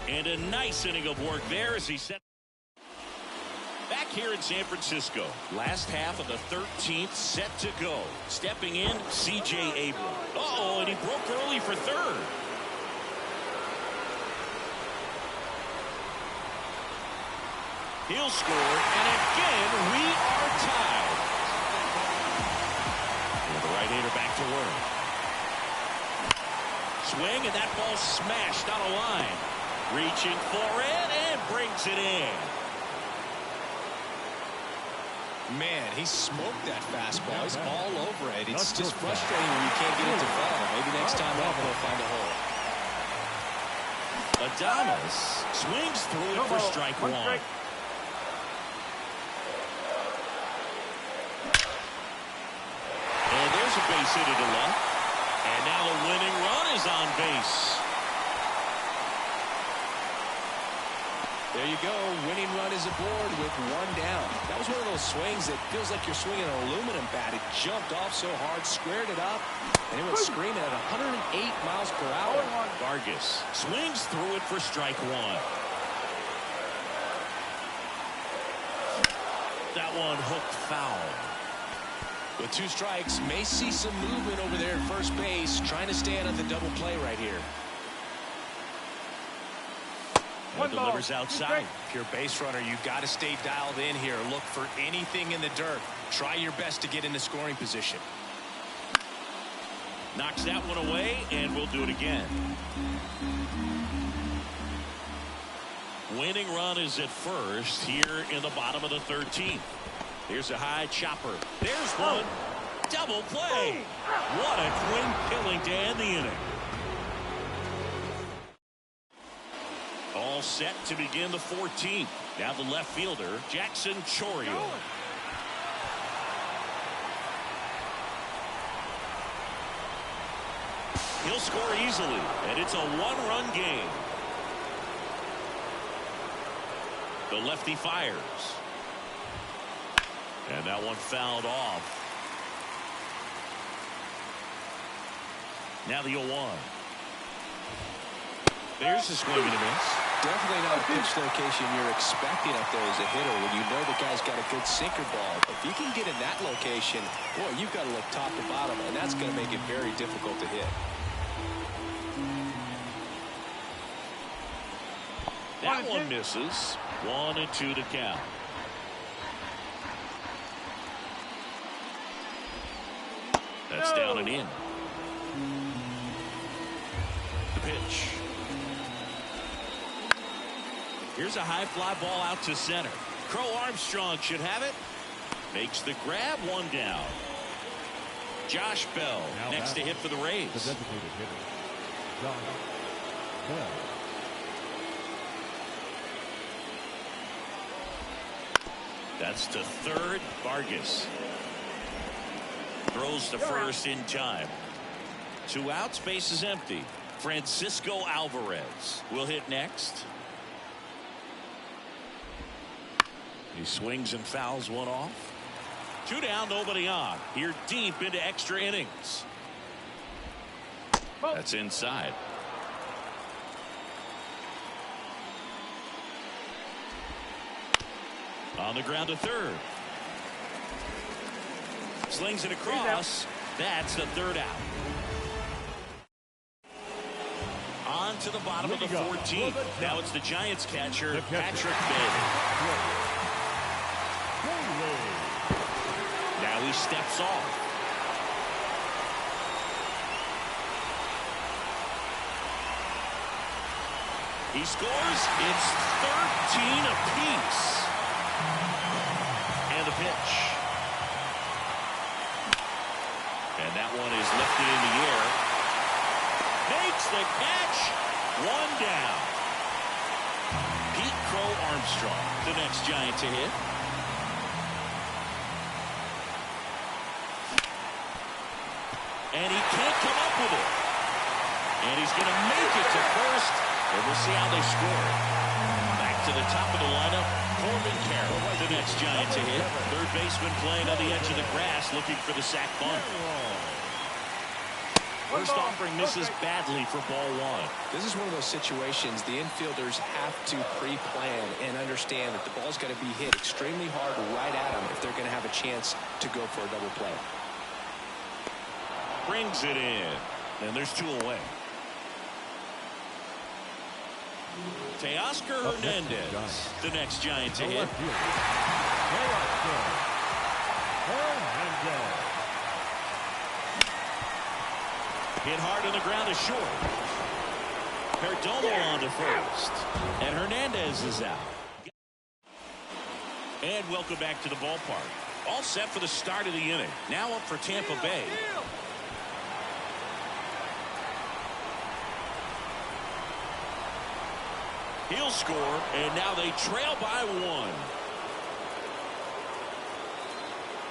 And a nice inning of work there as he set. Back here in San Francisco, last half of the 13th set to go. Stepping in, C.J. Abrams. Uh-oh, and he broke early for third. He'll score, and again, we are tied. And the right-hander back to work. Swing, and that ball smashed on a line. Reaching for it, and brings it in. Man, he smoked that fastball. He's all over it. It's just frustrating when you can't get it to fall. Maybe next time up he'll find a hole. Adames swings through it for strike 1. There's a base hit to left. And now the winning run is on base. There you go. Winning run is aboard with one down. That was one of those swings that feels like you're swinging an aluminum bat. It jumped off so hard, squared it up, and it went screaming at 108 miles per hour. Vargas swings through it for strike one. That one hooked foul. With 2 strikes, may see some movement over there at first base, trying to stay out of the double play right here. And delivers outside. If you're a base runner, you've got to stay dialed in here. Look for anything in the dirt. Try your best to get into scoring position. Knocks that one away, and we'll do it again. Winning run is at first here in the bottom of the 13th. Here's a high chopper. There's one. Double play. What a twin killing to end the inning. All set to begin the 14th. Now the left fielder, Jackson Chourio. He'll score easily, and it's a one-run game. The lefty fires. And that one fouled off. Now the 0-1. There's a swing and a miss. Definitely not a pitch location you're expecting up there as a hitter when you know the guy's got a good sinker ball. If you can get in that location, boy, you've got to look top to bottom, and that's going to make it very difficult to hit. That one misses. 1-2 to count. That's down and in. The pitch. Here's a high fly ball out to center. Crow Armstrong should have it. Makes the grab, one down. Josh Bell Now next to hit for the Rays. The designated hitter, Josh Bell. That's to third. Vargas throws to first in time. 2 outs, base is empty. Francisco Alvarez will hit next. He swings and fouls one off. 2 down, nobody on. Here deep into extra innings. That's inside. On the ground to third. Slings it across. That's the third out. On to the bottom of the 14th. Now it's the Giants catcher, Patrick Bailey. Now he steps off. He scores. It's 13 apiece. And the pitch. And that one is lifted in the air. Makes the catch. 1 down. Pete Crow Armstrong, the next Giant to hit. And he can't come up with it. And he's going to make it to first. And we'll see how they score. Back to the top of the lineup, Corbin Carroll, the next Giant to hit. Third baseman playing on the edge of the grass, looking for the sac bunt. First offering misses badly for ball 1. This is one of those situations the infielders have to pre-plan and understand that the ball's got to be hit extremely hard right at them if they're going to have a chance to go for a double play. Brings it in, and there's 2 away. Teoscar Hernandez, the next Giant to hit. Hit hard on the ground is short. Perdomo on to first. And Hernandez is out. And welcome back to the ballpark. All set for the start of the inning. Now up for Tampa Bay. He'll score, and now they trail by 1.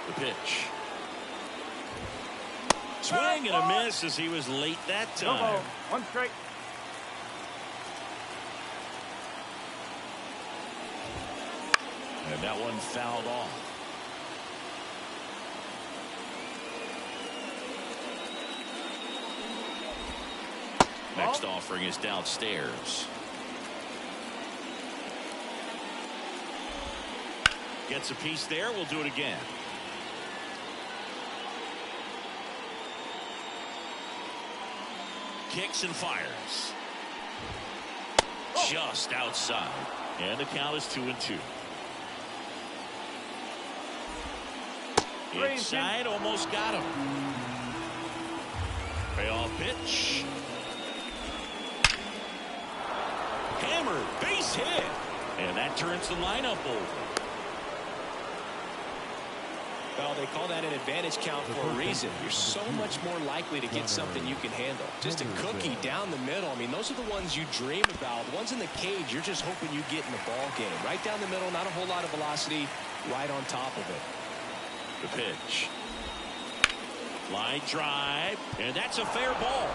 The pitch. Swing and a miss as he was late that No ball. time. One strike. And that one fouled off. Next offering is downstairs. Gets a piece there. We'll do it again. Kicks and fires. Just outside. And the count is 2-2. Inside, almost got him. Payoff pitch. Hammered, base hit. And that turns the lineup over. Well, they call that an advantage count for a reason. You're so much more likely to get something you can handle. Just a cookie down the middle. I mean, those are the ones you dream about. The ones in the cage, you're just hoping you get in the ball game. Right down the middle, not a whole lot of velocity, right on top of it. The pitch. Line drive, and that's a fair ball.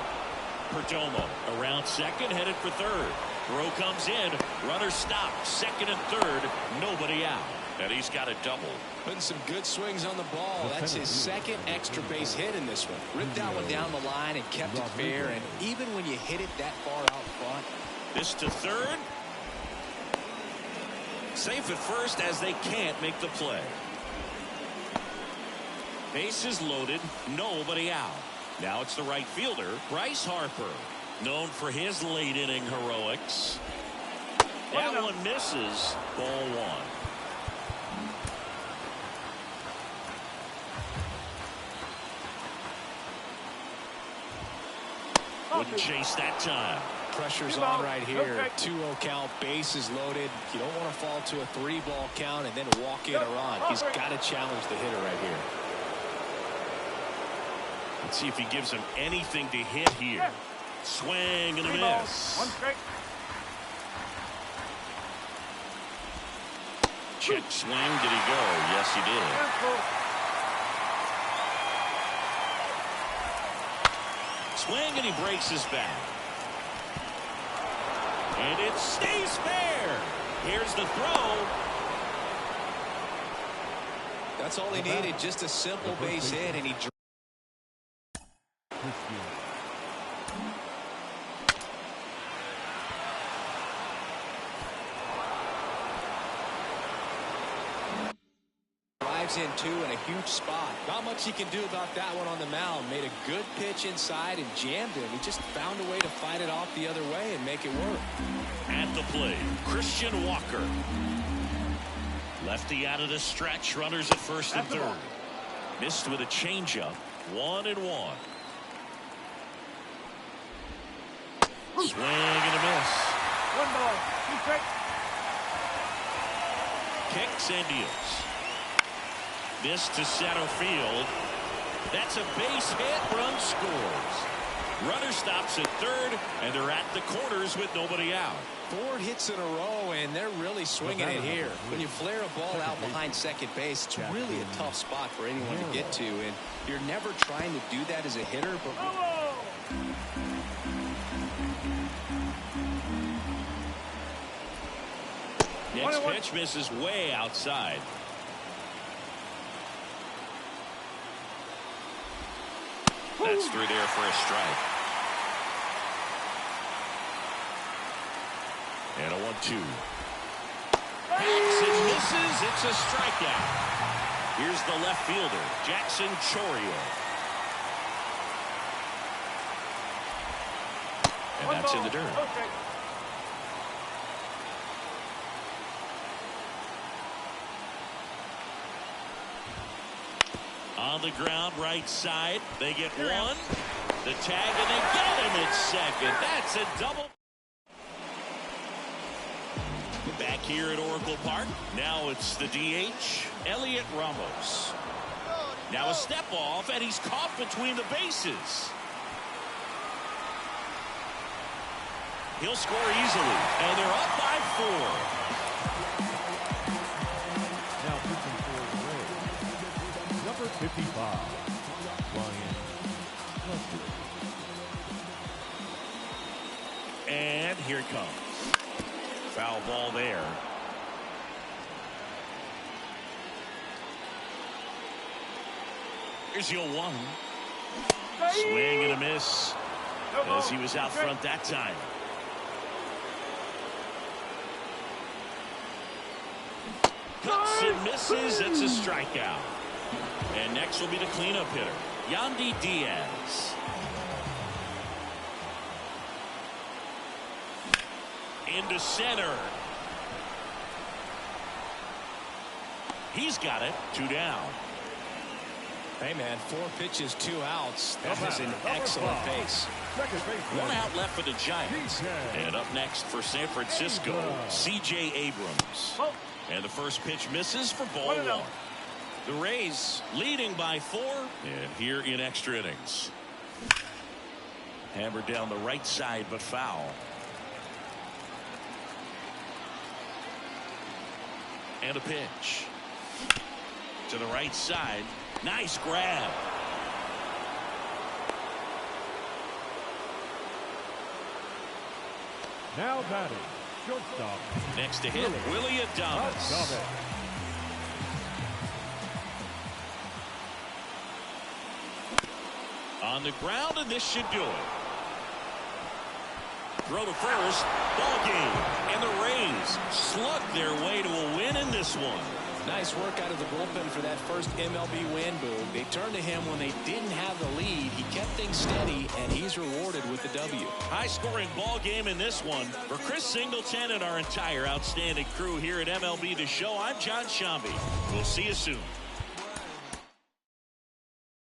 Perdomo around second, headed for third. Throw comes in, runner stopped, second and third, nobody out. And he's got a double. Putting some good swings on the ball. That's his second extra base hit in this one. Ripped that one down the line and kept it fair. And even when you hit it that far out front. This to third. Safe at first as they can't make the play. Bases loaded, nobody out. Now it's the right fielder, Bryce Harper, known for his late inning heroics. That one misses. Ball one. Wouldn't chase that time. Pressure's on right here. 2-0 count, bases loaded. You don't want to fall to a 3-ball count and then walk in a run. He's got to challenge the hitter right here. Let's see if he gives him anything to hit here. Swing and a miss. One strike. Check swing. Did he go? Yes, he did. Swing and he breaks his back. And it stays fair. Here's the throw. That's all he needed, just a simple base hit, and he drives in two in a huge spot. Not much he can do about that one on the mound. Made a good pitch inside and jammed him. He just found a way to fight it off the other way and make it work. At the plate, Christian Walker. Lefty out of the stretch, runners at first and third. Missed with a changeup, 1-1. Swing and a miss. One ball. Two strikes. Kicks and deals. This to center field. That's a base hit. Run scores. Runner stops at third, and they're at the corners with nobody out. 4 hits in a row, and they're really swinging it here. When you flare a ball out behind second base, it's really a tough spot for anyone to get to, and you're never trying to do that as a hitter. But next pitch misses way outside. That's through there for a strike. And a 1-2. Hacks and misses. It's a strikeout. Here's the left fielder, Jackson Chourio. And that's in the dirt. Okay. On the ground, right side. They get one. The tag, and they get him at second. That's a double. Back here at Oracle Park. Now it's the DH, Elliot Ramos. Now a step off, and he's caught between the bases. He'll score easily, and they're up by 4. Now pitching for the Rays, number 55, Ryan busted. And here it comes. Foul ball there. Here's your 1. Swing and a miss as he was out front that time. Cuts and misses. It's a strikeout. And next will be the cleanup hitter, Yandy Diaz. Into center. He's got it. 2 down. Hey, man, 4 pitches, 2 outs. That is an excellent pace. 1 out left for the Giants. And up next for San Francisco, C.J. Abrams. And the first pitch misses for ball 1. The Rays leading by 4. And here in extra innings. Hammered down the right side, but foul. And a pitch. To the right side. Nice grab. Now batting, shortstop. Next to hit, Willie Adames. On the ground, and this should do it. Throw to first, ball game. And the Rays slug their way to a win in this one. Nice work out of the bullpen for that first MLB win, Boog. They turned to him when they didn't have the lead. He kept things steady, and he's rewarded with the W. High-scoring ball game in this one. For Chris Singleton and our entire outstanding crew here at MLB The Show, I'm John Shambi. We'll see you soon.